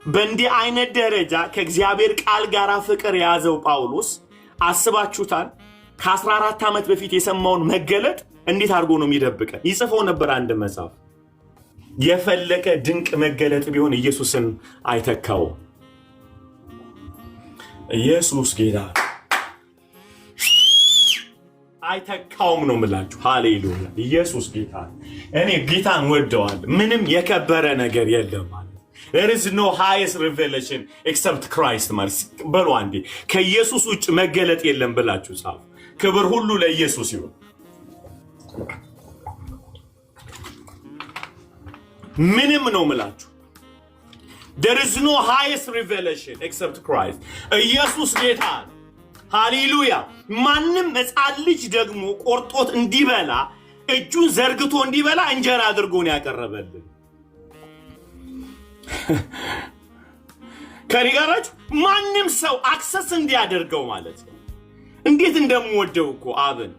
በእንዲህ አይነት ደረጃ ከእግዚአብሔር ቃል ጋር ፍቅር የያዘው ጳውሎስ አስባችሁታል? ከ14 ዓመት በፊት የሰማውን መገለጥ እንዴት አድርጎ ነው የሚደብቀን? ይጽፈው ነበር አንድ መጽሐፍ። የፈለቀ ድንቅ መገለጥ ቢሆን ኢየሱስን አይተካው። ኢየሱስ ጌታ አይተካውም ነው የምላችሁ። ሃሌሉያ ኢየሱስ ጌታ። እኔ ጌታን ወደዋል። ምንም የከበረ ነገር የለም ማለት there is no highest revelation except Christ ማለት በሉ አንዴ። ከኢየሱስ ውጭ መገለጥ የለም ብላችሁ ጻፉ። ክብር ሁሉ ለኢየሱስ ይሁን። ምንም ነው የምላችሁ። there is no highest revelation except Christ ኢየሱስ ጌታ። ሃሌሉያ። ማንም ሕፃን ልጅ ደግሞ ቆርጦት እንዲበላ እጁን ዘርግቶ እንዲበላ እንጀራ አድርጎ ነው ያቀረበልን። ከኔ ጋር ናችሁ? ማንም ሰው አክሰስ እንዲያደርገው ማለት ነው። እንዴት እንደምወደው እኮ አብን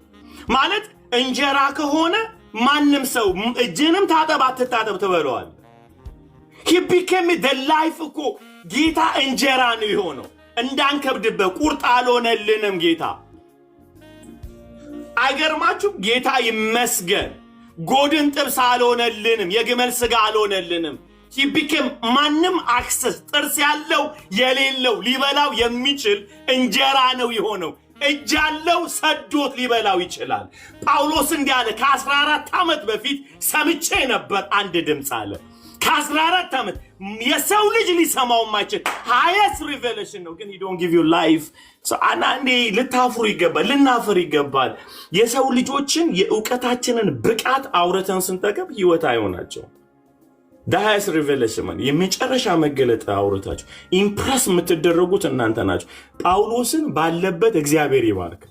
ማለት እንጀራ ከሆነ ማንም ሰው እጅንም ታጠብ አትታጠብ ትበለዋል። he became the life እኮ ጌታ እንጀራ ነው የሆነው። እንዳንከብድበት ቁርጥ አልሆነልንም ጌታ። አይገርማችሁ? ጌታ ይመስገን ጎድን ጥብስ አልሆነልንም፣ የግመል ስጋ አልሆነልንም። he became ማንም አክሰስ ጥርስ ያለው የሌለው ሊበላው የሚችል እንጀራ ነው የሆነው። እጅ ያለው ሰዶት ሊበላው ይችላል። ጳውሎስ እንዲህ አለ፣ ከ14 ዓመት በፊት ሰምቼ ነበር አንድ ድምፅ አለ። ከ14 ዓመት የሰው ልጅ ሊሰማው ማይችል highest revelation ነው። ግን he don't give you life። አንዴ ልታፍሩ ይገባል፣ ልናፍር ይገባል። የሰው ልጆችን የእውቀታችንን ብቃት አውርተን ስንጠቀም ህይወት አይሆናቸው። the highest revelation ማለት የመጨረሻ መገለጥ አውርታችሁ ኢምፕረስ የምትደረጉት እናንተ ናችሁ። ጳውሎስን ባለበት እግዚአብሔር ይባርክ።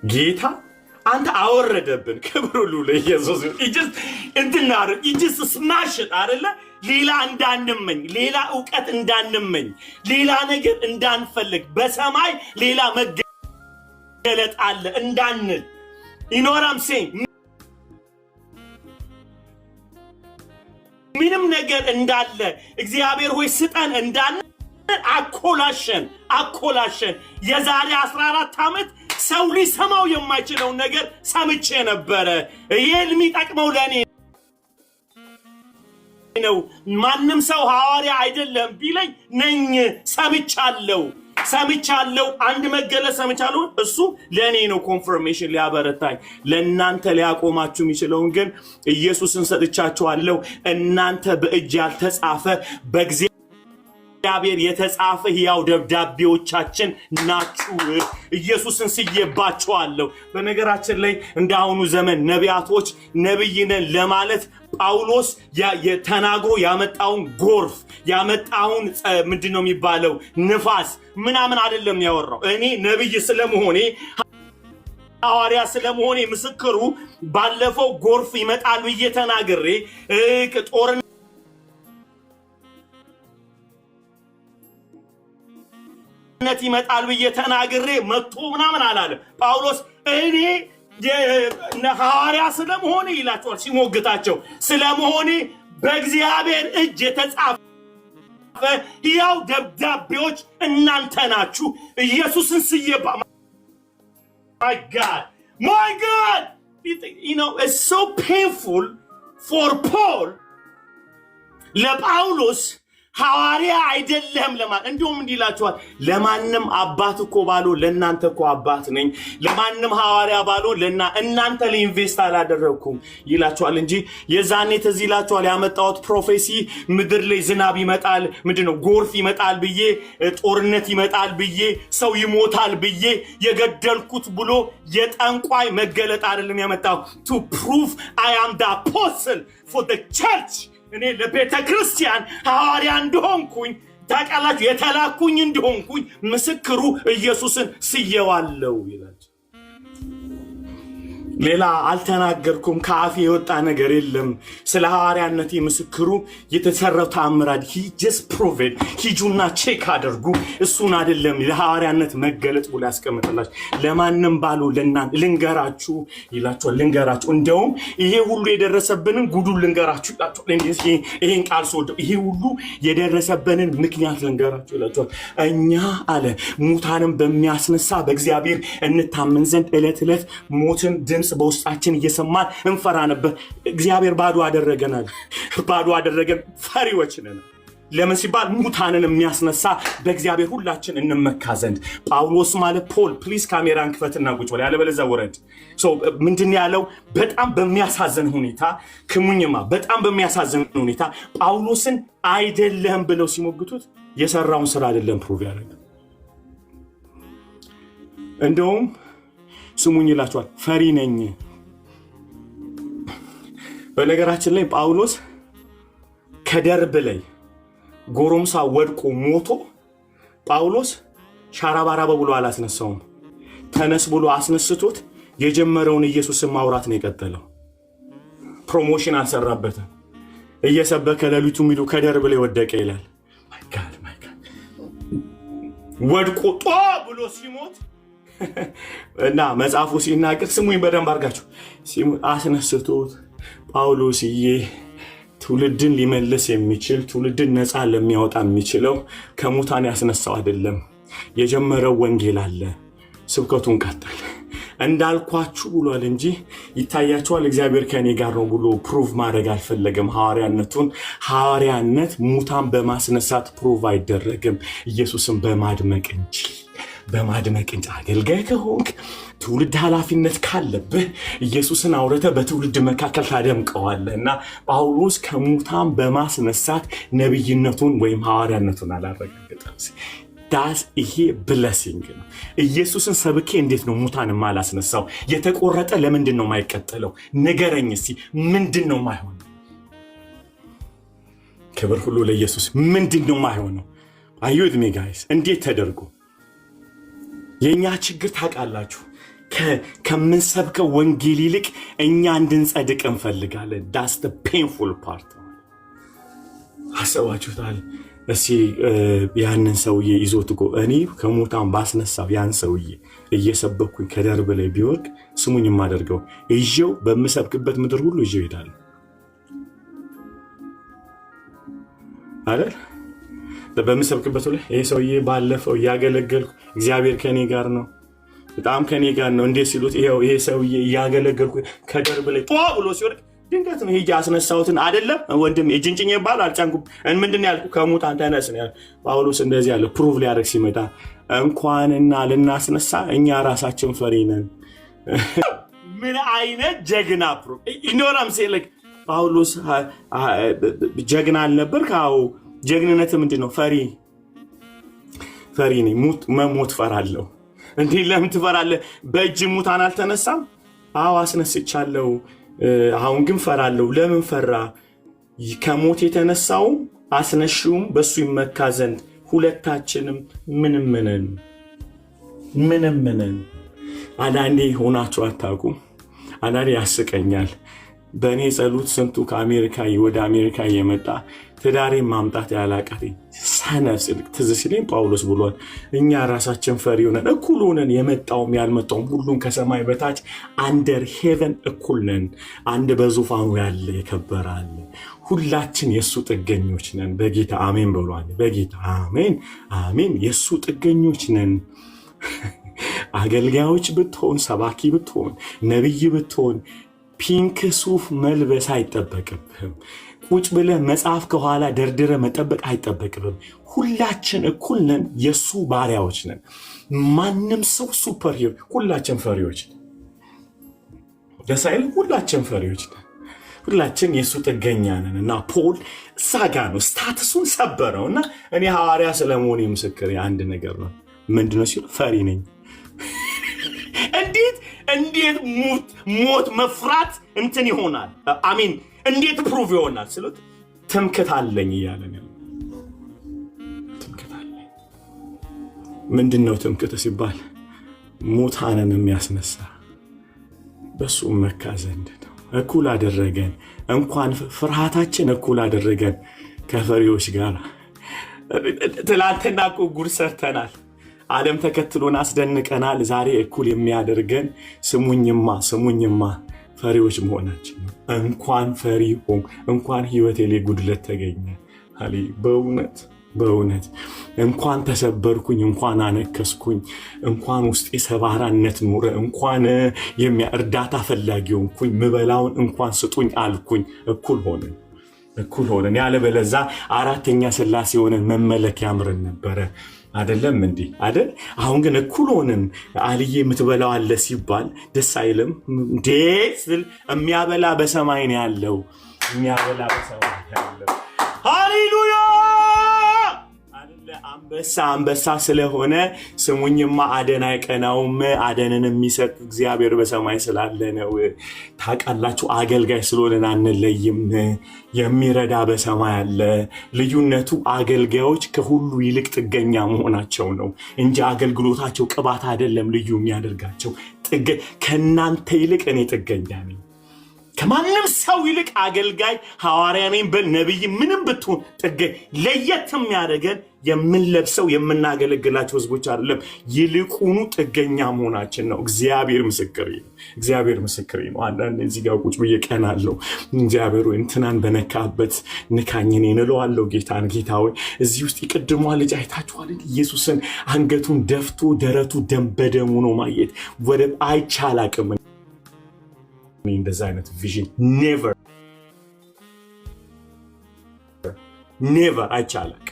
ጌታ አንተ አወረደብን። ክብር ሁሉ ለኢየሱስ። ኢየሱስ ስማሽት አይደለ? ሌላ እንዳንመኝ፣ ሌላ ዕውቀት እንዳንመኝ፣ ሌላ ነገር እንዳንፈልግ፣ በሰማይ ሌላ መገለጥ አለ እንዳንል ይኖራም ሴን ምንም ነገር እንዳለ እግዚአብሔር ሆይ ስጠን እንዳንል አኮላሸን። የዛሬ 14 ዓመት ሰው ሊሰማው የማይችለው ነገር ሰምቼ ነበረ። ይሄ የሚጠቅመው ለኔ ነው። ማንም ሰው ሐዋርያ አይደለም ቢለኝ ነኝ። ሰምቻለሁ። አንድ መገለጥ ሰምቻለሁ። እሱ ለኔ ነው ኮንፈርሜሽን ሊያበረታኝ። ለእናንተ ሊያቆማችሁ የሚችለውን ግን ኢየሱስን ሰጥቻችኋለሁ። እናንተ በእጅ ያልተጻፈ በእግዚአብሔር የተጻፈ ሕያው ደብዳቤዎቻችን ናችሁ። ኢየሱስን ስዬባችኋለሁ። በነገራችን ላይ እንዳሁኑ ዘመን ነቢያቶች ነብይ ነን ለማለት ጳውሎስ ተናግሮ ያመጣውን ጎርፍ ያመጣውን ምንድነው የሚባለው ንፋስ ምናምን አይደለም ያወራው። እኔ ነብይ ስለመሆኔ ሐዋርያ ስለመሆኔ ምስክሩ ባለፈው ጎርፍ ይመጣል ብዬ ተናግሬ ጦርነት ይመጣል ብዬ ተናግሬ መጥቶ ምናምን አላለም ጳውሎስ። እኔ ሐዋርያ ስለመሆኔ ይላቸዋል ሲሞግታቸው፣ ስለመሆኔ በእግዚአብሔር እጅ የተጻፈ ሕያው ደብዳቤዎች እናንተ ናችሁ። ኢየሱስን ስዬባ my God, it's so painful for Paul ለጳውሎስ ሐዋርያ አይደለም ለማለት እንደውም እንዲላችኋል ለማንም አባት እኮ ባሎ ለእናንተ እኮ አባት ነኝ፣ ለማንም ሐዋርያ ባሎ እናንተ ላይ ኢንቨስት አላደረኩም ይላችኋል እንጂ የዛኔ ተዝ ይላችኋል ያመጣሁት ፕሮፌሲ ምድር ላይ ዝናብ ይመጣል፣ ምንድነው ጎርፍ ይመጣል ብዬ ጦርነት ይመጣል ብዬ ሰው ይሞታል ብዬ የገደልኩት ብሎ የጠንቋይ መገለጥ አይደለም ያመጣው to prove I am the apostle for the church። እኔ ለቤተ ክርስቲያን ሐዋርያ እንደሆንኩኝ ታውቃላችሁ፣ የተላኩኝ እንደሆንኩኝ ምስክሩ ኢየሱስን ስየዋለው ይላል። ሌላ አልተናገርኩም፣ ከአፌ የወጣ ነገር የለም። ስለ ሐዋርያነቴ ምስክሩ የተሰራው ተአምራት he just proved it። ሂጁና ቼክ አድርጉ። እሱን አይደለም ለሐዋርያነት መገለጥ ብሎ ያስቀምጥላችሁ። ለማንም ባሉ ለእናንተ ልንገራችሁ ይላችኋል። ልንገራችሁ እንደውም ይሄ ሁሉ የደረሰብንን ጉዱን ልንገራችሁ ይላችኋል። ይሄን ቃል ስወደው ይሄ ሁሉ የደረሰብንን ምክንያት ልንገራችሁ ይላችኋል። እኛ አለ ሙታንን በሚያስነሳ በእግዚአብሔር እንታመን ዘንድ ዕለት ዕለት ሞትን ድምፅ በውስጣችን እየሰማን እንፈራ ነበር። እግዚአብሔር ባዶ አደረገን። ፈሪዎች ነን። ለምን ሲባል ሙታንን የሚያስነሳ በእግዚአብሔር ሁላችን እንመካ ዘንድ። ጳውሎስ ማለት ፖል ፕሊዝ ካሜራን ክፈትና ቁጭ በል ያለበለዚያ ወረድ። ምንድን ያለው በጣም በሚያሳዝን ሁኔታ ክሙኝማ በጣም በሚያሳዝን ሁኔታ ጳውሎስን አይደለም ብለው ሲሞግቱት የሰራውን ስራ አይደለም ፕሩቭ ያደረገው። እንደውም ስሙኝ ይላችኋል ፈሪ ነኝ። በነገራችን ላይ ጳውሎስ ከደርብ ላይ ጎሮምሳ ወድቆ ሞቶ ጳውሎስ ሻራባራበ ብሎ አላስነሳውም። ተነስ ብሎ አስነስቶት የጀመረውን ኢየሱስን ማውራት ነው የቀጠለው። ፕሮሞሽን አልሰራበትም። እየሰበከ ሌሊቱ ሚሉ ከደርብ ላይ ወደቀ ይላል። ማይ ጋድ ወድቆ ጦ ብሎ ሲሞት እና መጽሐፉ ሲናገር ስሙኝ በደንብ አድርጋችሁ አስነስቶት ጳውሎስዬ ትውልድን ሊመልስ የሚችል ትውልድን ነፃ ለሚያወጣ የሚችለው ከሙታን ያስነሳው አይደለም፣ የጀመረው ወንጌል አለ፣ ስብከቱን ቀጥል እንዳልኳችሁ ብሏል እንጂ ይታያችኋል እግዚአብሔር ከኔ ጋር ነው ብሎ ፕሩቭ ማድረግ አልፈለገም። ሐዋርያነት ሙታን በማስነሳት ፕሩቭ አይደረግም፣ ኢየሱስን በማድመቅ እንጂ አገልጋይ ከሆንክ ትውልድ ኃላፊነት ካለብህ ኢየሱስን አውርተህ በትውልድ መካከል ታደምቀዋለህ። እና ጳውሎስ ከሙታን በማስነሳት ነብይነቱን ወይም ሐዋርያነቱን አላረጋገጠም። ይሄ ብለሲንግ ነው። ኢየሱስን ሰብኬ እንዴት ነው ሙታን ማላስነሳው? የተቆረጠ ለምንድን ነው ማይቀጠለው? ንገረኝ እስቲ ምንድን ነው ማይሆነው? ክብር ሁሉ ለኢየሱስ። ምንድን ነው ማይሆነው? አዩት ሚ ጋይስ እንዴት ተደርጎ የኛ ችግር ታውቃላችሁ? ከምንሰብከው ወንጌል ይልቅ እኛ እንድንጸድቅ እንፈልጋለን። ዳስ the painful part። አሰባችሁታል? እስኪ ያንን ሰውዬ ይዞት እኮ እኔ ከሞታን ባስነሳው ያን ሰውዬ እየሰበኩኝ ከደርብ ላይ ቢወርቅ ስሙኝ የማደርገው እየው በምሰብክበት ምድር ሁሉ እየው ሄዳለሁ አይደል? በምሰብክበት ላይ ይሄ ሰውዬ ባለፈው እያገለገልኩ እግዚአብሔር ከኔ ጋር ነው፣ በጣም ከኔ ጋር ነው እንዴ ሲሉት ይሄ ሰውዬ እያገለገልኩ ከደርብ ላይ ጧ ብሎ ሲወርቅ ድንገት ነው ሄጄ አስነሳሁትን አይደለም ወንድም እጅንጭኝ ይባል አልጫንኩም። ምንድን ነው ያልኩ? ከሙታን ተነስ ነው ያልኩ። ጳውሎስ እንደዚህ ያለ ፕሩቭ ሊያደርግ ሲመጣ እንኳንና ልናስነሳ እኛ ራሳችን ፈሪ ነን። ምን አይነት ጀግና ፕሩቭ ኢኖራም ሲልክ ጳውሎስ ጀግና አልነበር? ካው ጀግንነት ምንድን ነው? ፈሪ ነኝ። መሞት ፈራለሁ። እንዴ ለምን ትፈራለህ? በእጅ ሙታን አልተነሳም? አዎ አስነስቻለሁ። አሁን ግን ፈራለሁ። ለምን ፈራ? ከሞት የተነሳውም አስነሺውም በሱ ይመካ ዘንድ ሁለታችንም ምንም ነን። አንዳንዴ ሆናችሁ አታውቁም? አንዳንዴ ያስቀኛል። በእኔ ጸሎት ስንቱ ከአሜሪካ ወደ አሜሪካ እየመጣ ትዳሬን ማምጣት ያላቀተኝ ሰነፍ ትዝ ሲለኝ ጳውሎስ ብሏል፣ እኛ ራሳችን ፈሪ ሆነን እኩል ሆነን የመጣውም ያልመጣውም ሁሉም ከሰማይ በታች አንደር ሄቨን እኩል ነን። አንድ በዙፋኑ ያለ የከበረ አለ። ሁላችን የእሱ ጥገኞች ነን። በጌታ አሜን ብሏል። በጌታ አሜን። የእሱ ጥገኞች ነን። አገልጋዮች ብትሆን፣ ሰባኪ ብትሆን፣ ነቢይ ብትሆን ፒንክ ሱፍ መልበስ አይጠበቅብህም። ቁጭ ብለህ መጽሐፍ ከኋላ ደርድረ መጠበቅ አይጠበቅብህም። ሁላችን እኩል ነን። የእሱ ባሪያዎች ነን። ማንም ሰው ሱፐር ሂሮ፣ ሁላችን ፈሪዎች ነን። ደስ አይልም? ሁላችን ፈሪዎች ነን። ሁላችን የእሱ ጥገኛ ነን። እና ፖል እዛ ጋ ነው ስታትሱን ሰበረው። እና እኔ ሐዋርያ ስለመሆኔ ምስክር አንድ ነገር ነው። ምንድነው ሲሉ ፈሪ ነኝ። እንዴት ሞት መፍራት እንትን ይሆናል? አሜን። እንዴት ፕሩቭ ይሆናል ስሉት ትምክህት አለኝ እያለ ነው። ትምክህት አለኝ። ምንድነው ትምክህት ሲባል ሙታንን የሚያስነሳ በሱ መካ ዘንድ ነው። እኩል አደረገን። እንኳን ፍርሃታችን እኩል አደረገን ከፈሪዎች ጋር። ትላንትና እኮ ጉድ ሰርተናል። ዓለም ተከትሎን አስደንቀናል። ዛሬ እኩል የሚያደርገን ስሙኝማ ፈሪዎች መሆናችን ነው። እንኳን ፈሪ ሆም እንኳን ህይወቴ ላይ ጉድለት ተገኘ። በእውነት እንኳን ተሰበርኩኝ፣ እንኳን አነከስኩኝ፣ እንኳን ውስጤ ሰባራነት ኖረ፣ እንኳን እርዳታ ፈላጊ ሆንኩኝ፣ ምበላውን እንኳን ስጡኝ አልኩኝ። እኩል ሆነን ያለበለዛ አራተኛ ሥላሴ ሆነን መመለክ ያምረን ነበረ። አይደለም እንዴ? አይደል? አሁን ግን እኩል ሆነን አልዬ የምትበላው አለ ሲባል ደስ አይልም እንዴ? ስል የሚያበላ በሰማይ ነው ያለው። ሃሌሉያ! አንበሳ ስለሆነ ስሙኝማ አደን አይቀናውም። አደንን የሚሰጥ እግዚአብሔር በሰማይ ስላለ ነው። ታውቃላችሁ፣ አገልጋይ ስለሆነን አንለይም። የሚረዳ በሰማይ አለ። ልዩነቱ አገልጋዮች ከሁሉ ይልቅ ጥገኛ መሆናቸው ነው እንጂ አገልግሎታቸው ቅባት አይደለም ልዩ የሚያደርጋቸው። ከእናንተ ይልቅ እኔ ጥገኛ ነኝ። ከማንም ሰው ይልቅ አገልጋይ፣ ሐዋርያ ነኝ በል፣ ነብይ፣ ምንም ብትሆን ለየት የሚያደርገን የምንለብሰው የምናገለግላቸው ህዝቦች አይደለም፣ ይልቁኑ ጥገኛ መሆናችን ነው። እግዚአብሔር ምስክሬ ነው። አንዳንድ እዚህ ጋር ቁጭ ብዬ ቀናለሁ። እግዚአብሔር እንትናን በነካበት ንካኝን እንለዋለሁ። ጌታ ሆይ እዚህ ውስጥ የቅድሟ ልጅ አይታችኋል? ኢየሱስን አንገቱን ደፍቶ ደረቱ ደም በደሙ ነው ማየት ወደ አይቻላቅም። እንደዛ አይነት ቪዥን ኔቨር አይቻላቅ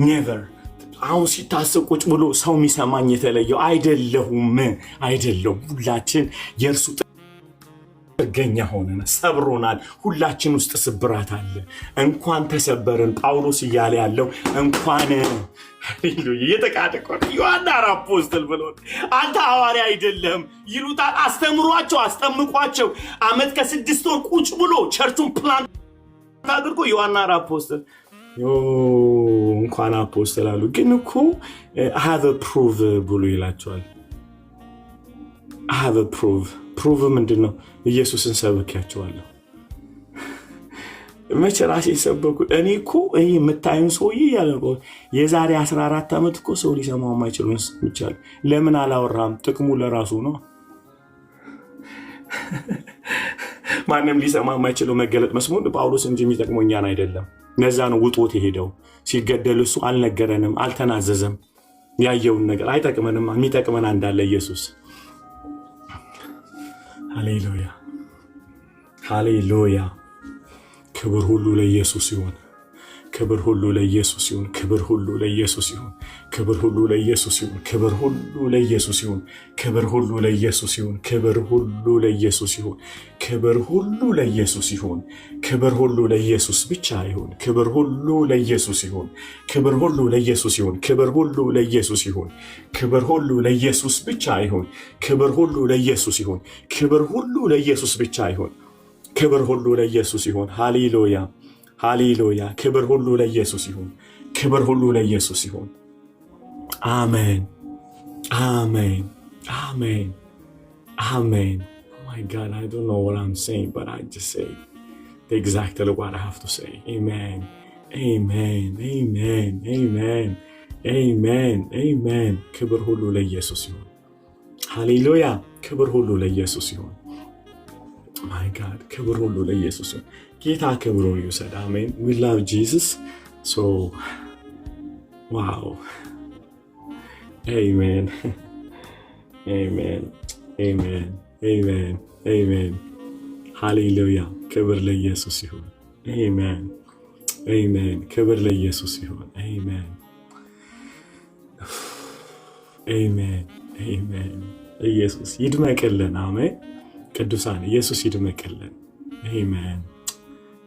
ኔቨር። አሁን ሲታሰብ ቁጭ ብሎ ሰው የሚሰማኝ የተለየው አይደለሁም። ሁላችን የእርሱ ጥገኛ ሆነን ሰብሮናል። ሁላችን ውስጥ ስብራት አለ። እንኳን ተሰበርን። ጳውሎስ እያለ ያለው እንኳን የተቃደቀ ዮሐና አፖስትል ብሎ አንተ ሐዋርያ አይደለም ይሉታል። አስጠምቋቸው ዓመት ከ6 ወር ቁጭ ብሎ ቸርቹን ፕላን አድርጎ ዮሐና አፖስትል እንኳን አፖስትል አሉ። ግን እኮ have a proof ብሎ ይላቸዋል። I have a proof ምንድነው? ኢየሱስን ሰብኬያቸዋለሁ። መቼ ራሴ ሰበኩት? እኔ እኮ ይሄ የምታዩን ሰውዬ ያለ የዛሬ 14 ዓመት እኮ ሰው ሊሰማው የማይችለው ይቻል። ለምን አላወራም? ጥቅሙ ለራሱ ነው። ማንም ሊሰማ የማይችለው መገለጥ መስሙር ጳውሎስ እንጂ የሚጠቅመው እኛን አይደለም። ነዛ ነው ውጦት የሄደው። ሲገደል እሱ አልነገረንም፣ አልተናዘዘም። ያየውን ነገር አይጠቅመንም። የሚጠቅመን እንዳለ ኢየሱስ። ሃሌሉያ ሃሌሉያ። ክብር ሁሉ ለኢየሱስ ይሁን። ክብር ሁሉ ለኢየሱስ ይሁን። ክብር ሁሉ ለኢየሱስ ይሁን። ክብር ሁሉ ለኢየሱስ ይሁን። ክብር ሁሉ ለኢየሱስ ይሁን። ክብር ሁሉ ለኢየሱስ ይሁን። ክብር ሁሉ ለኢየሱስ ይሁን። ክብር ሁሉ ለኢየሱስ ይሁን። ክብር ሁሉ ለኢየሱስ ብቻ ይሁን። ክብር ሁሉ ለኢየሱስ ይሁን። ክብር ሁሉ ለኢየሱስ ይሁን። ክብር ሁሉ ለኢየሱስ ይሁን። ክብር ሁሉ ለኢየሱስ ብቻ ይሁን። ክብር ሁሉ ለኢየሱስ ይሁን። ክብር ሁሉ ለኢየሱስ ብቻ ይሁን። ክብር ሁሉ ለኢየሱስ ይሁን። ሃሌሉያ ሃሌሉያ። ክብር ሁሉ ለኢየሱስ ይሁን። ክብር ሁሉ ለኢየሱስ ይሁን። አሜን አሜን አሜን አሜን። Oh my God, I don't know what I'm saying, but I just say exactly what I have to say. Amen amen amen amen amen amen. ክብር ሁሉ ለኢየሱስ ይሁን። ሃሌሉያ። ክብር ሁሉ ለኢየሱስ ይሁን። My God, ክብር ሁሉ ለኢየሱስ ይሁን። ጌታ ክብሩን ይውሰድ። አሜን። We love Jesus. So wow. Amen. Amen. Amen. Amen. Amen. Hallelujah. ክብር ለኢየሱስ ይሁን። Amen. Amen. ክብር ለኢየሱስ ይሁን። Amen. Amen. Amen. ኢየሱስ ይድመቅልን። አሜን። ቅዱሳን ኢየሱስ ይድመቅልን። Amen.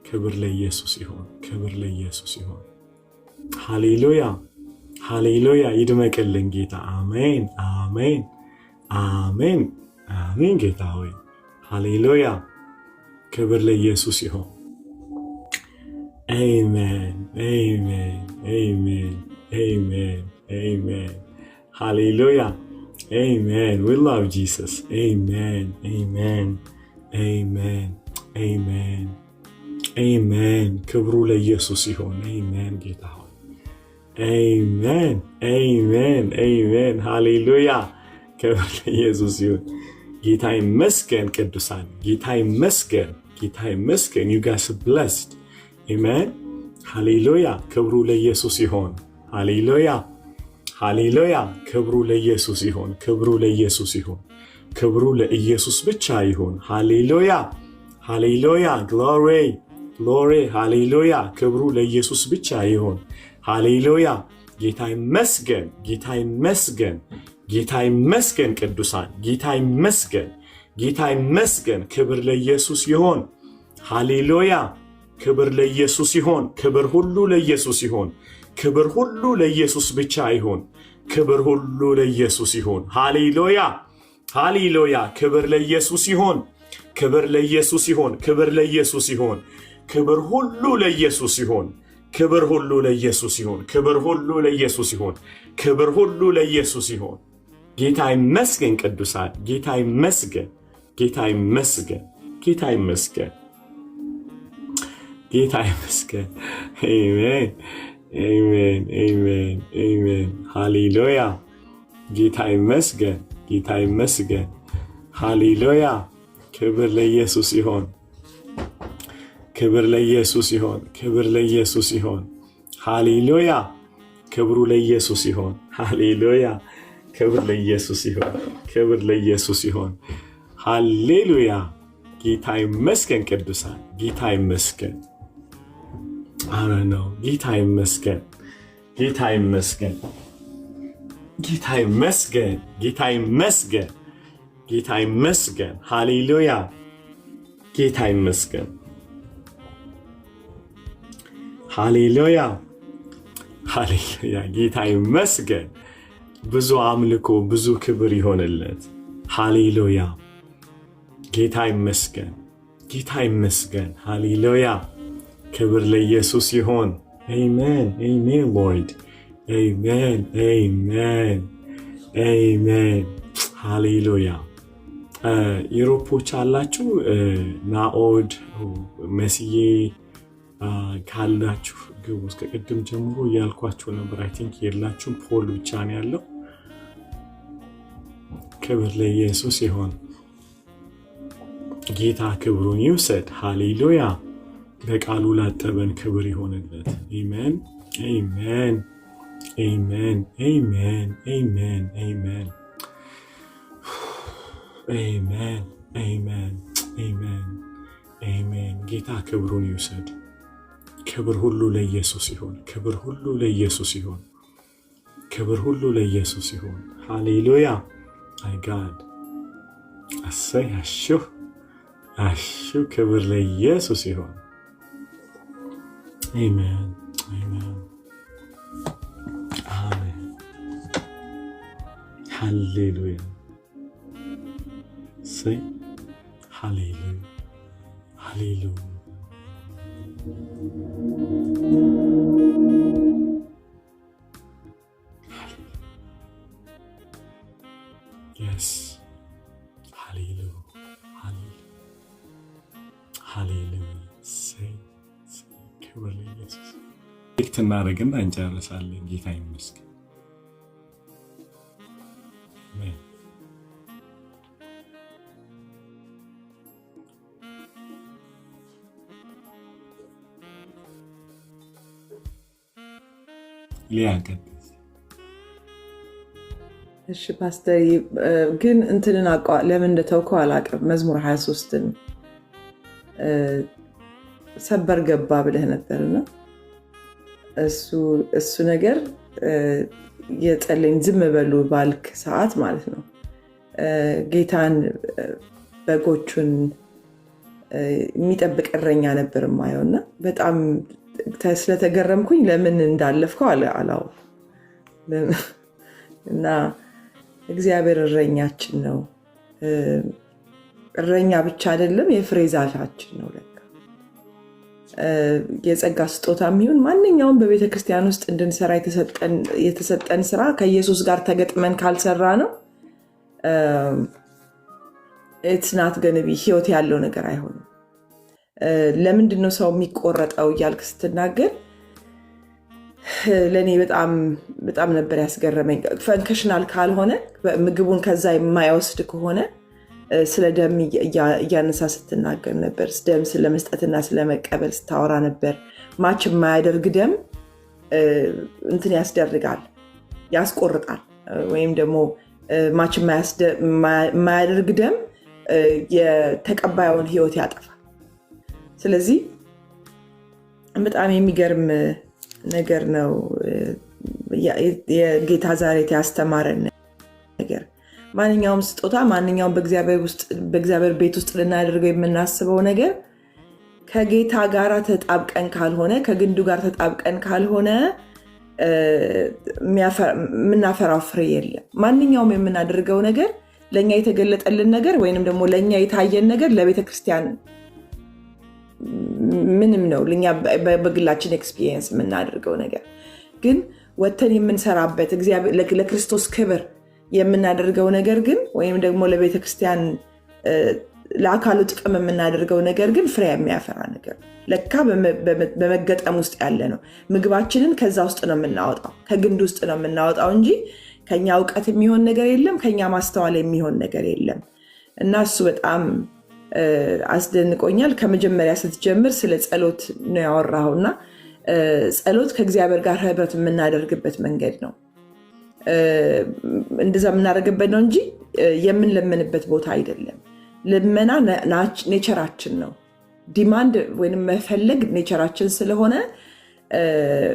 ክብር ለኢየሱስ ይሁን። ክብር ለኢየሱስ ይሁን። ሃሌሉያ ሃሌሉያ። ይድመቅልን ጌታ። አሜን አሜን አሜን አሜን። ጌታ ሆይ ሃሌሉያ። ክብር ለኢየሱስ ይሁን። አሜን አሜን አሜን አሜን አሜን። ሃሌሉያ አሜን። We love Jesus. Amen amen amen amen amen. ክብሩ ለኢየሱስ ይሁን። አሜን ጌታ ሆይ አሜን አሜን አሜን። ሃሌሉያ። ክብር ለኢየሱስ ይሁን። ጌታ ይመስገን። ቅዱሳን ጌታ ይመስገን። ጌታ ይመስገን። You guys are blessed. Amen. ሃሌሉያ። ክብሩ ለኢየሱስ ይሁን። ሃሌሉያ ሃሌሉያ። ክብሩ ለኢየሱስ ይሁን። ክብሩ ለኢየሱስ ይሁን። ክብሩ ለኢየሱስ ብቻ ይሁን። ሃሌሉያ ሃሌሉያ። ግሎሪ ግሎሪ። ሃሌሉያ። ክብሩ ለኢየሱስ ብቻ ይሁን። ሃሌሉያ። ጌታ ይመስገን። ጌታ ይመስገን። ጌታ ይመስገን። ቅዱሳን ጌታ ይመስገን። ጌታ ይመስገን። ክብር ለኢየሱስ ይሁን። ሃሌሉያ። ክብር ለኢየሱስ ይሁን። ክብር ሁሉ ለኢየሱስ ይሁን። ክብር ሁሉ ለኢየሱስ ብቻ ይሁን። ክብር ሁሉ ለኢየሱስ ይሁን። ሃሌሉያ ሃሌሉያ። ክብር ለኢየሱስ ይሁን። ክብር ለኢየሱስ ይሁን። ክብር ለኢየሱስ ይሁን። ክብር ሁሉ ለኢየሱስ ይሁን። ክብር ሁሉ ለኢየሱስ ይሁን። ክብር ሁሉ ለኢየሱስ ይሁን። ክብር ሁሉ ለኢየሱስ ይሁን። ጌታ ይመስገን። ቅዱሳን ጌታ ይመስገን። ጌታ ይመስገን። ጌታ ይመስገን። ጌታ ይመስገን። አሜን አሜን አሜን አሜን። ሃሌሉያ። ጌታ ይመስገን። ጌታ ይመስገን። ሃሌሉያ። ክብር ለኢየሱስ ይሁን። ክብር ለኢየሱስ ይሁን። ክብር ለኢየሱስ ይሁን። ሃሌሉያ። ክብሩ ለኢየሱስ ይሁን። ሃሌሉያ። ክብር ለኢየሱስ ይሁን። ክብር ለኢየሱስ ይሁን። ሃሌሉያ። ጌታ ይመስገን። ቅዱሳን ጌታ ይመስገን። አረ ነው ጌታ ይመስገን። ጌታ ይመስገን። ጌታ ይመስገን። ጌታ ይመስገን። ጌታ ይመስገን። ሃሌሉያ። ጌታ ይመስገን። ሃሌሉያ ሃሌሉያ። ጌታ ይመስገን። ብዙ አምልኮ ብዙ ክብር ይሆንለት። ሃሌሉያ። ጌታ ይመስገን። ጌታ ይመስገን። ሃሌሉያ። ክብር ለኢየሱስ ይሁን። አሜን አሜን ሎርድ አሜን አሜን አሜን። ሃሌሉያ ዩሮፖች አላችሁ ናኦድ መስዬ ካላችሁ ግቡ። እስከ ቅድም ጀምሮ እያልኳችሁ ነበር። አይ ቲንክ የላችሁም፣ ፖል ብቻ ነው ያለው። ክብር ለኢየሱስ ይሁን። ጌታ ክብሩን ይውሰድ። ሃሌሉያ። በቃሉ ላጠበን ክብር ይሆንለት። አሜን አሜን አሜን አሜን አሜን አሜን አሜን አሜን አሜን አሜን። ጌታ ክብሩን ይውሰድ። ክብር ሁሉ ለኢየሱስ ይሁን። ክብር ሁሉ ለኢየሱስ ይሁን። ክብር ሁሉ ለኢየሱስ ይሁን። ሃሌሉያ። አይ ጋድ አሰይ አሹ ክብር ለኢየሱስ ይሁን። አሜን አሜን አሜን። ሃሌሉያ ሰይ ሃሌሉያ ሃሌሉያ። Yes. Hallelujah. Hallelujah. Say. ክብር ለኢየሱስ። ቴክት እናደርግና እንጨርሳለን። ጌታ ይመስገን። አሜን። ሊያቀጥ
እሺ ፓስተር ግን እንትንን ለምን እንደተውከው አላውቅም። መዝሙር 23ን ሰበር ገባ ብለህ ነበርና እሱ ነገር የጸለይን ዝም በሉ ባልክ ሰዓት ማለት ነው ጌታን በጎቹን የሚጠብቅ እረኛ ነበር ማየውና በጣም ስለተገረምኩኝ ለምን እንዳለፍከው አላው እና እግዚአብሔር እረኛችን ነው። እረኛ ብቻ አይደለም የፍሬ ዛፋችን ነው። ለካ የጸጋ ስጦታ የሚሆን ማንኛውም በቤተ ክርስቲያን ውስጥ እንድንሰራ የተሰጠን ስራ ከኢየሱስ ጋር ተገጥመን ካልሰራ ነው እትናት ገነቢ ህይወት ያለው ነገር አይሆንም። ለምንድነው ሰው የሚቆረጠው እያልክ ስትናገር ለኔ በጣም ነበር ያስገረመኝ። ፈንክሽናል ካልሆነ ምግቡን ከዛ የማይወስድ ከሆነ ስለ ደም እያነሳ ስትናገር ነበር። ደም ስለመስጠትና ስለመቀበል ስታወራ ነበር። ማች የማያደርግ ደም እንትን ያስደርጋል፣ ያስቆርጣል። ወይም ደግሞ ማች የማያደርግ ደም የተቀባዩን ህይወት ያጠፋል። ስለዚህ በጣም የሚገርም ነገር ነው የጌታ ዛሬ ያስተማረን ነገር። ማንኛውም ስጦታ ማንኛውም በእግዚአብሔር ቤት ውስጥ ልናደርገው የምናስበው ነገር ከጌታ ጋር ተጣብቀን ካልሆነ ከግንዱ ጋር ተጣብቀን ካልሆነ የምናፈራው ፍሬ የለም። ማንኛውም የምናደርገው ነገር ለኛ የተገለጠልን ነገር ወይንም ደግሞ ለኛ የታየን ነገር ለቤተክርስቲያን ምንም ነው ለኛ በግላችን ኤክስፒሪየንስ የምናደርገው ነገር ግን ወተን የምንሰራበት እግዚአብሔር ለክርስቶስ ክብር የምናደርገው ነገር ግን ወይም ደግሞ ለቤተክርስቲያን ለአካሉ ጥቅም የምናደርገው ነገር ግን ፍሬ የሚያፈራ ነገር ለካ በመገጠም ውስጥ ያለ ነው። ምግባችንን ከዛ ውስጥ ነው የምናወጣው፣ ከግንድ ውስጥ ነው የምናወጣው እንጂ ከኛ ዕውቀት የሚሆን ነገር የለም፣ ከኛ ማስተዋል የሚሆን ነገር የለም። እና እሱ በጣም አስደንቆኛል። ከመጀመሪያ ስትጀምር ስለ ጸሎት ነው ያወራውና ጸሎት ከእግዚአብሔር ጋር ህብረት የምናደርግበት መንገድ ነው። እንደዛ የምናደርግበት ነው እንጂ የምንለምንበት ቦታ አይደለም። ልመና ኔቸራችን ነው። ዲማንድ ወይንም መፈለግ ኔቸራችን ስለሆነ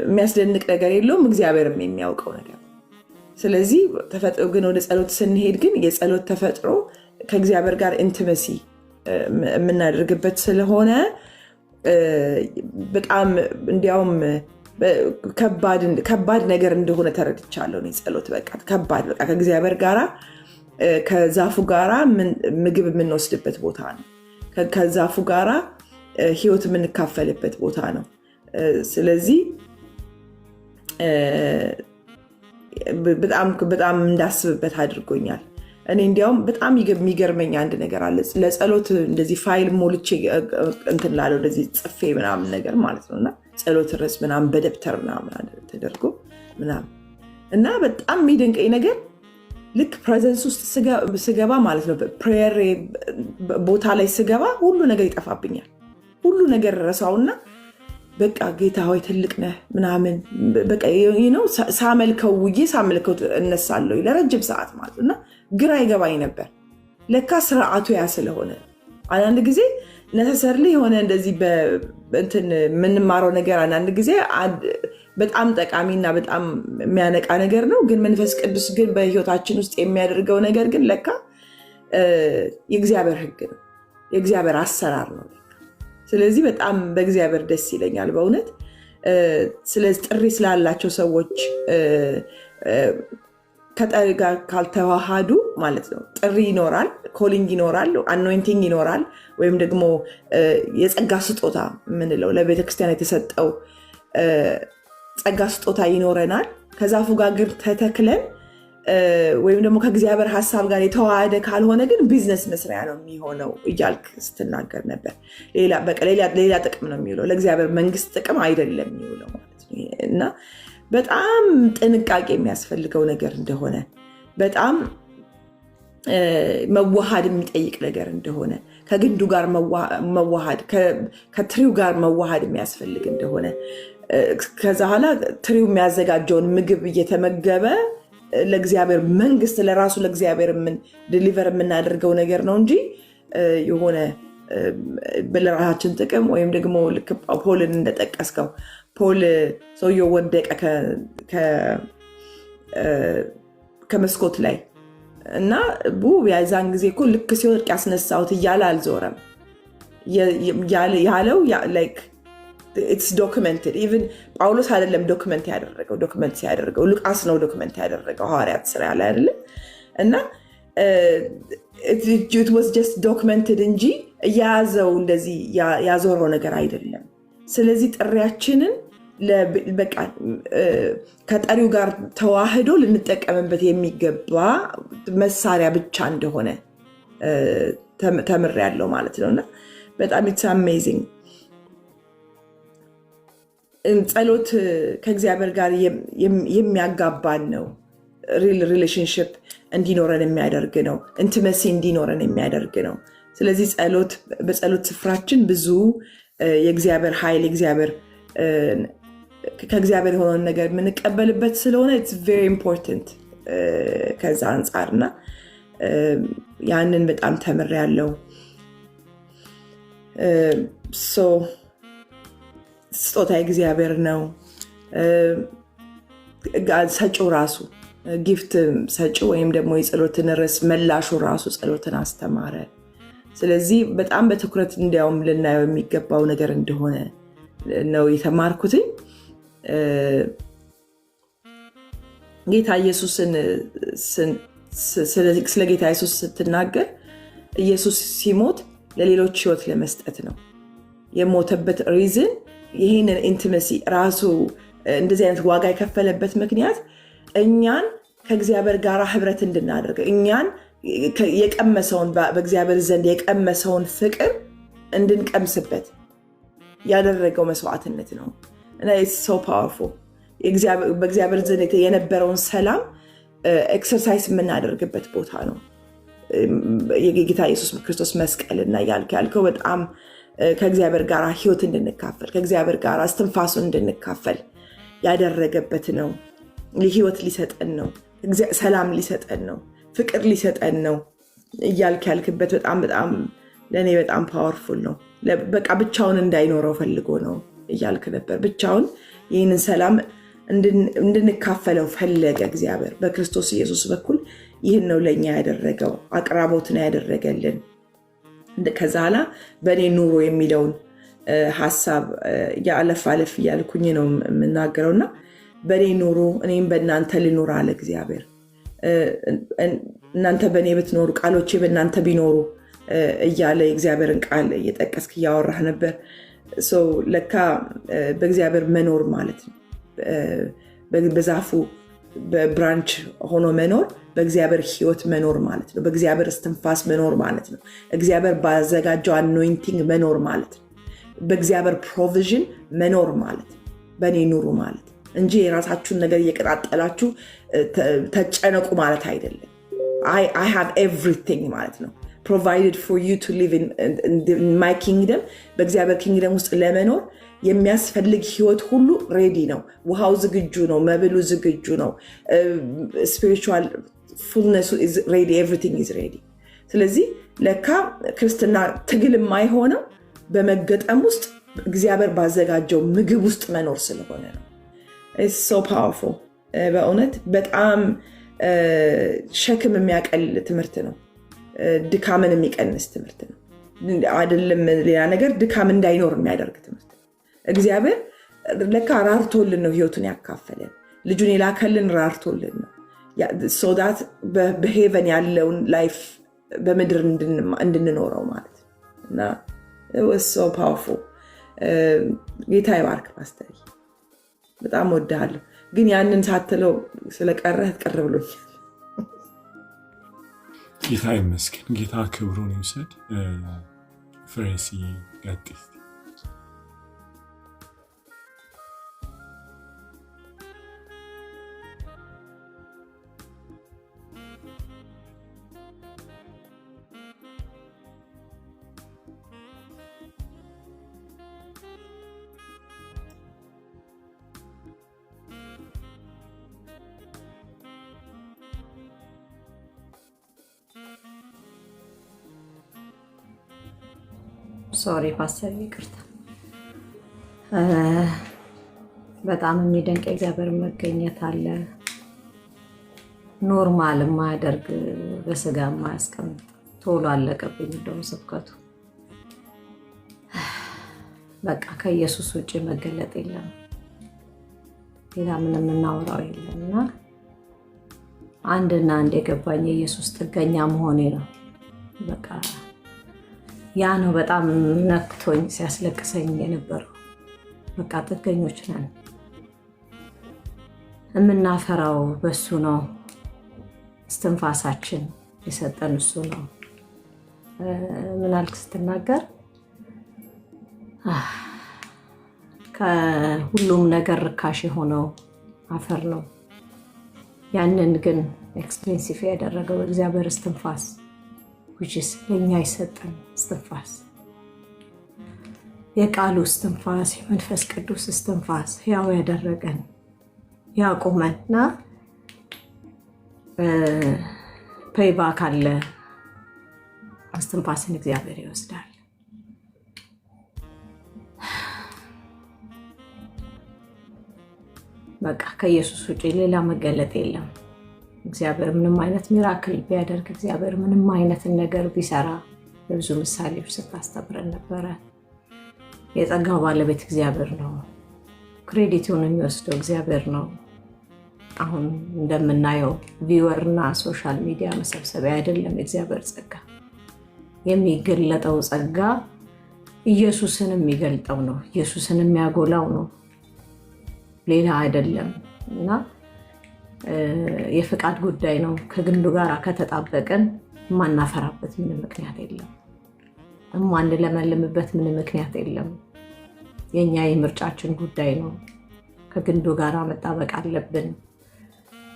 የሚያስደንቅ ነገር የለውም፣ እግዚአብሔርም የሚያውቀው ነገር። ስለዚህ ተፈጥሮ ግን ወደ ጸሎት ስንሄድ ግን የጸሎት ተፈጥሮ ከእግዚአብሔር ጋር ኢንቲመሲ የምናደርግበት ስለሆነ በጣም እንዲያውም ከባድ ነገር እንደሆነ ተረድቻለሁ። ጸሎት በቃ ከባድ በቃ ከእግዚአብሔር ጋር ከዛፉ ጋራ ምግብ የምንወስድበት ቦታ ነው። ከዛፉ ጋራ ህይወት የምንካፈልበት ቦታ ነው። ስለዚህ በጣም እንዳስብበት አድርጎኛል። እኔ እንዲያውም በጣም የሚገርመኝ አንድ ነገር አለ። ለጸሎት እንደዚህ ፋይል ሞልቼ እንትን ላለው እንደዚህ ጽፌ ምናምን ነገር ማለት ነው እና ጸሎት ርዕስ ምናምን በደብተር ምናምን ተደርጎ ምናምን እና በጣም የሚደንቀኝ ነገር ልክ ፕሬዘንስ ውስጥ ስገባ ማለት ነው ፕሬየር ቦታ ላይ ስገባ ሁሉ ነገር ይጠፋብኛል። ሁሉ ነገር ረሳውና በቃ ጌታ ሆይ ትልቅ ነህ ምናምን በቃ ሳመልከው እነሳለሁ ለረጅም ሰዓት ማለት እና ግራ ይገባኝ ነበር። ለካ ስርዓቱ ያ ስለሆነ አንዳንድ ጊዜ ነሰሰርሊ የሆነ እንደዚህ በእንትን የምንማረው ነገር አንዳንድ ጊዜ በጣም ጠቃሚና በጣም የሚያነቃ ነገር ነው። ግን መንፈስ ቅዱስ ግን በህይወታችን ውስጥ የሚያደርገው ነገር ግን ለካ የእግዚአብሔር ህግ ነው፣ የእግዚአብሔር አሰራር ነው። ስለዚህ በጣም በእግዚአብሔር ደስ ይለኛል በእውነት። ስለዚህ ጥሪ ስላላቸው ሰዎች ከጠሪ ጋር ካልተዋሃዱ ማለት ነው ጥሪ ይኖራል፣ ኮሊንግ ይኖራል፣ አኖይንቲንግ ይኖራል፣ ወይም ደግሞ የጸጋ ስጦታ የምንለው ለቤተክርስቲያን የተሰጠው ጸጋ ስጦታ ይኖረናል። ከዛፉ ጋር ግን ተተክለን ወይም ደግሞ ከእግዚአብሔር ሀሳብ ጋር የተዋሃደ ካልሆነ ግን ቢዝነስ መስሪያ ነው የሚሆነው እያልክ ስትናገር ነበር። ሌላ ጥቅም ነው የሚውለው፣ ለእግዚአብሔር መንግስት ጥቅም አይደለም የሚውለው ማለት ነው። እና በጣም ጥንቃቄ የሚያስፈልገው ነገር እንደሆነ፣ በጣም መዋሃድ የሚጠይቅ ነገር እንደሆነ፣ ከግንዱ ጋር መዋሃድ ከትሪው ጋር መዋሃድ የሚያስፈልግ እንደሆነ፣ ከዛ ኋላ ትሪው የሚያዘጋጀውን ምግብ እየተመገበ ለእግዚአብሔር መንግስት ለራሱ ለእግዚአብሔር ዲሊቨር የምናደርገው ነገር ነው እንጂ የሆነ በለራሳችን ጥቅም ወይም ደግሞ ልክ ፖልን እንደጠቀስከው ፖል ሰውየው ወደቀ ከመስኮት ላይ እና ያዛን ጊዜ እኮ ልክ ሲወድቅ ያስነሳሁት እያለ አልዞረም ያለው ላይክ it's documented. even ጳውሎስ አይደለም ዶክመንት ያደረገው ሉቃስ ነው ዶክመንት ያደረገው ሐዋርያት ሥራ ላይ አይደለ እና it was just documented እንጂ ያዘው እንደዚህ ያዞረው ነገር አይደለም። ስለዚህ ጥሪያችንን በቃ ከጠሪው ጋር ተዋህዶ ልንጠቀምበት የሚገባ መሳሪያ ብቻ እንደሆነ ተምሬያለሁ ማለት ነውና በጣም it's amazing። ጸሎት ከእግዚአብሔር ጋር የሚያጋባን ነው። ሪሌሽንሽፕ እንዲኖረን የሚያደርግ ነው። ኢንቲመሲ እንዲኖረን የሚያደርግ ነው። ስለዚህ በጸሎት ስፍራችን ብዙ የእግዚአብሔር ኃይል ከእግዚአብሔር የሆነውን ነገር የምንቀበልበት ስለሆነ it's very important ከዛ አንጻርና ያንን በጣም ተምሬያለሁ። ስጦታ እግዚአብሔር ነው። ሰጪው ራሱ ጊፍት ሰጪው ወይም ደግሞ የጸሎትን ርዕስ መላሹ ራሱ ጸሎትን አስተማረ። ስለዚህ በጣም በትኩረት እንዲያውም ልናየው የሚገባው ነገር እንደሆነ ነው የተማርኩትኝ። ጌታ ኢየሱስን ስለ ጌታ ኢየሱስ ስትናገር ኢየሱስ ሲሞት ለሌሎች ህይወት ለመስጠት ነው የሞተበት ሪዝን። ይህንን ኢንቲመሲ ራሱ እንደዚህ አይነት ዋጋ የከፈለበት ምክንያት እኛን ከእግዚአብሔር ጋር ህብረት እንድናደርግ እኛን የቀመሰውን በእግዚአብሔር ዘንድ የቀመሰውን ፍቅር እንድንቀምስበት ያደረገው መስዋዕትነት ነው እና it's so powerful። በእግዚአብሔር ዘንድ የነበረውን ሰላም ኤክሰርሳይዝ የምናደርግበት ቦታ ነው የጌታ ኢየሱስ ክርስቶስ መስቀልና ያልከው በጣም ከእግዚአብሔር ጋር ህይወት እንድንካፈል ከእግዚአብሔር ጋር እስትንፋሱን እንድንካፈል ያደረገበት ነው። ህይወት ሊሰጠን ነው፣ ሰላም ሊሰጠን ነው፣ ፍቅር ሊሰጠን ነው ያልክበት በጣም በጣም ለእኔ በጣም ፓወርፉል ነው። በቃ ብቻውን እንዳይኖረው ፈልጎ ነው እያልክ ነበር። ብቻውን ይህንን ሰላም እንድንካፈለው ፈለገ እግዚአብሔር በክርስቶስ ኢየሱስ በኩል። ይህን ነው ለእኛ ያደረገው፣ አቅራቦትን ያደረገልን። ከዛ ኋላ በእኔ ኑሮ የሚለውን ሀሳብ አለፍ እያልኩኝ ነው የምናገረውና በእኔ ኑሮ እኔም በእናንተ ልኑር አለ እግዚአብሔር። እናንተ በእኔ ብትኖሩ ቃሎቼ በእናንተ ቢኖሩ እያለ የእግዚአብሔርን ቃል እየጠቀስክ እያወራህ ነበር። ለካ በእግዚአብሔር መኖር ማለት ነው በዛፉ በብራንች ሆኖ መኖር በእግዚአብሔር ህይወት መኖር ማለት ነው። በእግዚአብሔር እስትንፋስ መኖር ማለት ነው። እግዚአብሔር ባዘጋጀው አኖይንቲንግ መኖር ማለት ነው። በእግዚአብሔር ፕሮቪዥን መኖር ማለት ነው። በእኔ ኑሩ ማለት እንጂ የራሳችሁን ነገር እየቀጣጠላችሁ ተጨነቁ ማለት አይደለም። I have everything ማለት ነው። provided for you to live in my kingdom በእግዚአብሔር ኪንግደም ውስጥ ለመኖር የሚያስፈልግ ህይወት ሁሉ ሬዲ ነው። ውሃው ዝግጁ ነው። መብሉ ዝግጁ ነው። spiritual fullness is ready. everything is ready. ስለዚህ ለካ ክርስትና ትግል የማይሆነው በመገጠም ውስጥ እግዚአብሔር ባዘጋጀው ምግብ ውስጥ መኖር ስለሆነ ነው። it's so powerful። በእውነት በጣም ሸክም የሚያቀል ትምህርት ነው። ድካምን የሚቀንስ ትምህርት ነው። አይደለም ሌላ ነገር ድካም እንዳይኖር የሚያደርግ ትምህርት ነው። እግዚአብሔር ለካ ራርቶልን ነው ህይወቱን ያካፈለን። ልጁን የላከልን ራርቶልን ነው so that በሄቨን ያለውን ላይፍ በምድር እንድንኖረው ማለት እና it was so powerful። ጌታ ይባርክ ፓስተር፣ በጣም ወድሃለሁ። ግን ያንን ሳትለው ስለቀረህ ቅር ብሎኛል።
ጌታ ይመስገን። ጌታ ክብሩን ይውሰድ። ፍሬሲ ቀጥይ።
ሶሪ ፓስተር ይቅርታ። በጣም የሚደንቅ እግዚአብሔር መገኘት አለ። ኖርማል ማያደርግ በስጋ ማያስቀምጥ ቶሎ አለቀብኝ እንደው ስብከቱ። በቃ ከኢየሱስ ውጪ መገለጥ የለም፣ ሌላ ምንም እናወራው የለምና አንድና አንድ የገባኝ የኢየሱስ ጥገኛ መሆኔ ነው። በቃ ያ ነው በጣም ነክቶኝ ሲያስለቅሰኝ የነበረው። በቃ ጥገኞች ነን፣ የምናፈራው በሱ ነው። እስትንፋሳችን የሰጠን እሱ ነው። ምን አልክ ስትናገር? ከሁሉም ነገር ርካሽ የሆነው አፈር ነው። ያንን ግን ኤክስፔንሲቭ ያደረገው እግዚአብሔር እስትንፋስ which ለእኛ የሰጠን እስትንፋስ፣ የቃሉ እስትንፋስ፣ የመንፈስ ቅዱስ እስትንፋስ ያው ያደረገን ያቆመንና ፔይባክ አለ። እስትንፋስን እግዚአብሔር ይወስዳል። በቃ ከኢየሱስ ውጪ ሌላ መገለጥ የለም። እግዚአብሔር ምንም አይነት ሚራክል ቢያደርግ፣ እግዚአብሔር ምንም አይነት ነገር ቢሰራ በብዙ ምሳሌዎች ስታስተምረን ነበረ። የጸጋው ባለቤት እግዚአብሔር ነው። ክሬዲቱን የሚወስደው እግዚአብሔር ነው። አሁን እንደምናየው ቪወርና ሶሻል ሚዲያ መሰብሰቢያ አይደለም። የእግዚአብሔር ጸጋ የሚገለጠው ጸጋ ኢየሱስን የሚገልጠው ነው። ኢየሱስን የሚያጎላው ነው፣ ሌላ አይደለም። እና የፍቃድ ጉዳይ ነው። ከግንዱ ጋር ከተጣበቀን የማናፈራበት ምንም ምክንያት የለም። የማንለመልምበት ምንም ምክንያት የለም። የኛ የምርጫችን ጉዳይ ነው። ከግንዱ ጋር መጣበቅ አለብን።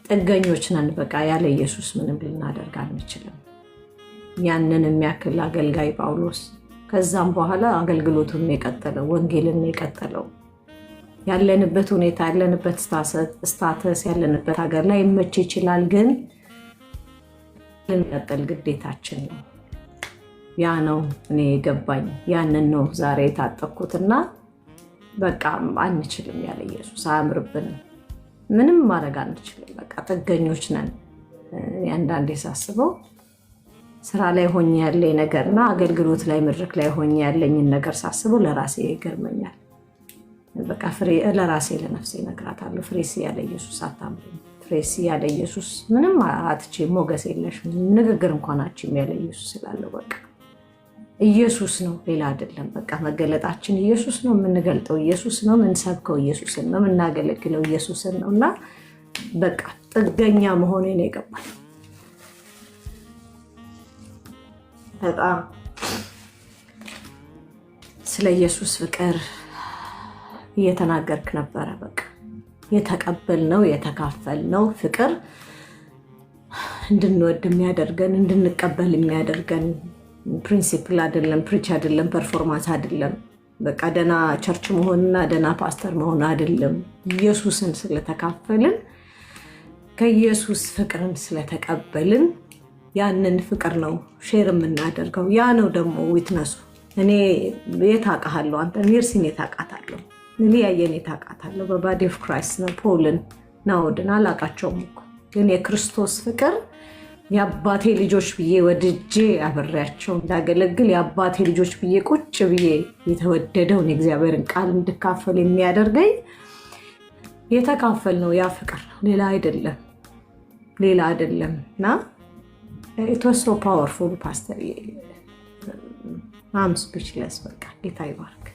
ጥገኞች ነን። በቃ ያለ ኢየሱስ ምንም ልናደርግ አንችልም። ያንን የሚያክል አገልጋይ ጳውሎስ ከዛም በኋላ አገልግሎቱን የቀጠለው ወንጌልን የቀጠለው ያለንበት ሁኔታ ያለንበት ስታተስ ያለንበት ሀገር ላይ መቼ ይችላል፣ ግን ልንቀጥል ግዴታችን ነው። ያ ነው እኔ የገባኝ። ያንን ነው ዛሬ የታጠቅኩትና በቃ አንችልም ያለ ኢየሱስ አያምርብንም። ምንም ማድረግ አንችልም። በቃ ጥገኞች ነን። አንዳንዴ ሳስበው ስራ ላይ ሆኜ ያለኝ ነገርና አገልግሎት ላይ መድረክ ላይ ሆኜ ያለኝን ነገር ሳስበው ለራሴ ይገርመኛል። በቃ ፍሬ ለራሴ ለነፍሴ እነግራታለሁ። ፍሬሲ ያለ ኢየሱስ አታምሪም። ፍሬሲ ያለ ኢየሱስ ምንም አትቼ ሞገስ የለሽም። ንግግር እንኳን አትችይም ያለ ኢየሱስ ስላለው በቃ ኢየሱስ ነው፣ ሌላ አይደለም። በቃ መገለጣችን ኢየሱስ ነው። የምንገልጠው ኢየሱስ ነው። የምንሰብከው ኢየሱስን ነው። የምናገለግለው ኢየሱስን ነውና በቃ ጥገኛ መሆኔ ነው የገባኝ። በጣም ስለ ኢየሱስ ፍቅር እየተናገርክ ነበረ። በቃ የተቀበልነው የተካፈልነው ፍቅር እንድንወድ የሚያደርገን እንድንቀበል የሚያደርገን ፕሪንሲፕል አይደለም፣ ፕሪች አይደለም፣ ፐርፎርማንስ አይደለም። በቃ ደና ቸርች መሆንና ደና ፓስተር መሆን አይደለም። ኢየሱስን ስለተካፈልን ከኢየሱስ ፍቅርን ስለተቀበልን ያንን ፍቅር ነው ሼር የምናደርገው። ያ ነው ደግሞ ዊትነሱ። እኔ የታውቃለሁ፣ አንተ ሜርሲን የታውቃታለሁ፣ ሊያየን የታውቃታለሁ። በባዲ ኦፍ ክራይስት ነው። ፖልን ናውድን አላውቃቸውም እኮ ግን የክርስቶስ ፍቅር የአባቴ ልጆች ብዬ ወድጄ አብሬያቸው እንዳገለግል የአባቴ ልጆች ብዬ ቁጭ ብዬ የተወደደውን የእግዚአብሔርን ቃል እንድካፈል የሚያደርገኝ የተካፈልነው ያ ፍቅር ነው፣ ሌላ አይደለም፣ ሌላ አይደለም። እና it was so powerful pastor. I'm speechless. በቃ ጌታ ይባርክ።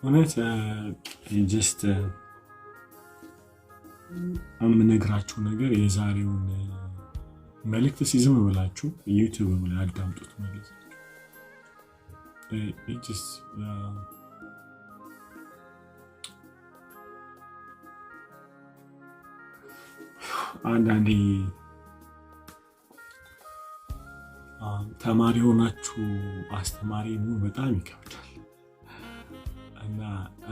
እውነት ጀስት የምነግራችሁ ነገር የዛሬውን መልእክት ሲዝም ብላችሁ ዩቲዩብ ላይ አዳምጡት ማለት ነው። አንዳንዴ ተማሪ ሆናችሁ አስተማሪ መሆን በጣም ይከብዳል እና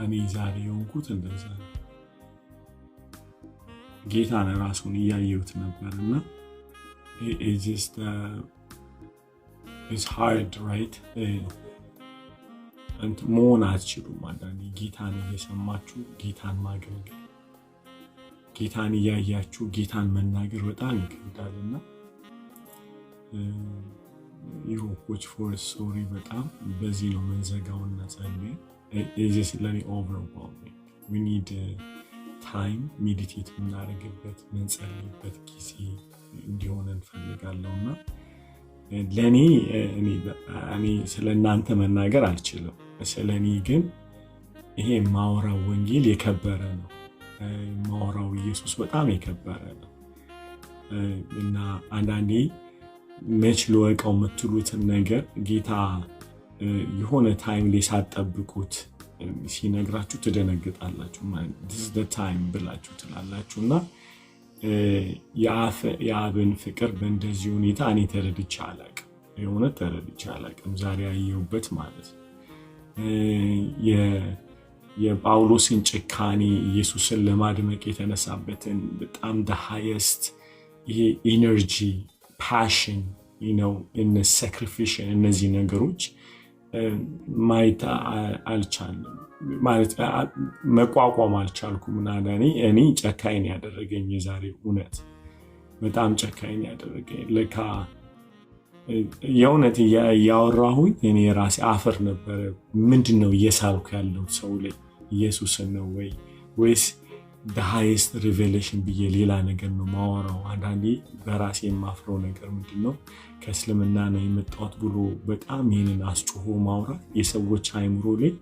እኔ ዛሬ የሆንኩት እንደዛ ነው። ጌታን ራሱን እያየሁት ነበር እና it's hard, right? መሆን አትችሉም። አንዳንዴ ጌታን እየሰማችሁ ጌታን ማገልገል፣ ጌታን እያያችሁ ጌታን መናገር በጣም ይከብዳል እና ዩሮፖች ፎር ሶሪ በጣም በዚህ ነው መንዘጋውና ጸልይ ለኔ overwhelming. we need time ሜዲቴት የምናደርግበት መንጸልይበት ጊዜ እንዲሆን እንፈልጋለሁ እና ለኔ እኔ ስለ እናንተ መናገር አልችልም። ስለኔ ግን ይሄ ማወራው ወንጌል የከበረ ነው። ማወራው ኢየሱስ በጣም የከበረ ነው እና አንዳንዴ መች ልወቀው የምትሉትን ነገር ጌታ የሆነ ታይም ላይ ሳትጠብቁት ሲነግራችሁ ትደነግጣላችሁ። this is the time ብላችሁ ትላላችሁ እና የአብን ፍቅር በእንደዚህ ሁኔታ እኔ ተረድቼ አላቅም። የሆነ ተረድቼ አላቅም። ዛሬ ያየሁበት ማለት ነው። የጳውሎስን ጭካኔ ኢየሱስን ለማድመቅ የተነሳበትን በጣም the highest ይሄ ኢነርጂ ፓሽን in sacrifice እነዚህ ነገሮች ማየት አልቻልም ማለት መቋቋም አልቻልኩም እና እኔ ጨካኝ ያደረገኝ የዛሬ እውነት በጣም ጨካኝ ያደረገኝ ለካ የእውነት ያወራሁኝ እኔ ራሴ አፈር ነበረ። ምንድነው እየሳልኩ ያለው ሰው ላይ ኢየሱስን ነው ወይስ the highest revelation ብዬ ሌላ ነገር ነው ማወራው? አንዳንዴ በራሴ የማፍረው ነገር ምንድነው ከእስልምና ነው የመጣሁት ብሎ በጣም ይሄንን አስጮሆ ማውራት የሰዎች አይምሮ ላይ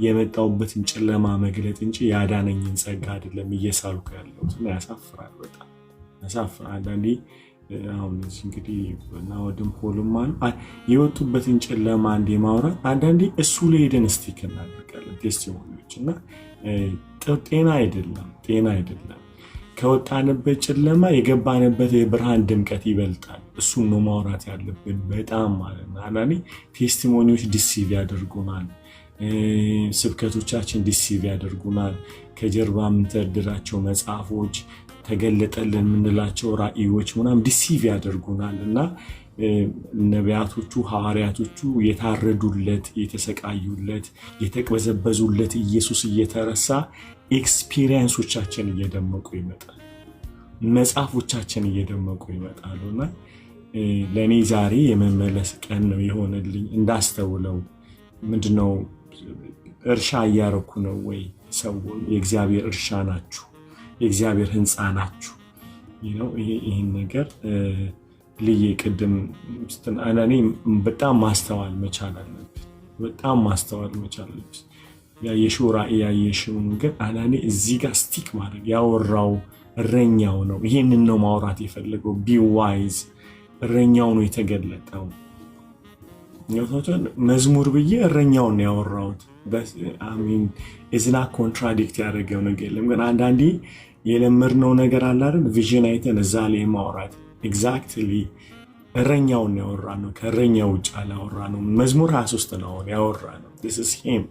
የመጣሁበትን ጨለማ መግለጥ እንጂ ያዳነኝን ጸጋ አይደለም እየሳልኩ ያለሁት እና ያሳፍራል፣ በጣም ያሳፍራል። አንዳንዴ አሁን እንግዲህ ናወድም ሆልማን የወጡበትን ጨለማ እንደ ማውራት አንዳንዴ እሱ ላይ ሄደን ስቲክ እናደርጋለን ቴስቲሞኒዎች እና ጤና አይደለም። ከወጣንበት ጨለማ የገባንበት የብርሃን ድምቀት ይበልጣል። እሱን ነው ማውራት ያለብን በጣም ማለት ነው። አንዳንዴ ቴስቲሞኒዎች ዲሲቭ ያደርጉናል፣ ስብከቶቻችን ዲሲቭ ያደርጉናል። ከጀርባ የምንተርድራቸው መጽሐፎች ተገለጠልን የምንላቸው ራእዮች ምናምን ዲሲቭ ያደርጉናል እና ነቢያቶቹ ሐዋርያቶቹ የታረዱለት የተሰቃዩለት የተቅበዘበዙለት ኢየሱስ እየተረሳ ኤክስፒሪየንሶቻችን እየደመቁ ይመጣል፣ መጽሐፎቻችን እየደመቁ ይመጣሉና ለኔ ዛሬ የመመለስ ቀን ነው የሆነልኝ። እንዳስተውለው ምንድነው እርሻ እያረኩ ነው ወይ? ሰው የእግዚአብሔር እርሻ ናችሁ፣ የእግዚአብሔር ህንፃ ናችሁ። ይሄን ነገር ልዬ ቅድም እኔ በጣም ማስተዋል መቻል አለብን። በጣም ማስተዋል መቻለች። ያየሽው ራእይ ያየሽው ነገር አንዳንዴ እዚህ ጋር ስቲክ ማድረግ ያወራው እረኛው ነው። ይሄንን ነው ማውራት የፈለገው። ቢ ዋይዝ እረኛው ነው የተገለጠው። መዝሙር ብዬ እረኛውን ያወራሁት አሚን እዝና ኮንትራዲክት ያደረገው ነገር የለም። ግን አንዳንዴ የለመድነው ነገር አለ አይደል? ቪዥን አይተን እዛ ላይ ማውራት ኤግዛክትሊ እረኛውን ያወራ ነው። ከእረኛው ውጭ አላወራ ነው። መዝሙር 23 ነው ያወራ ነው። this is him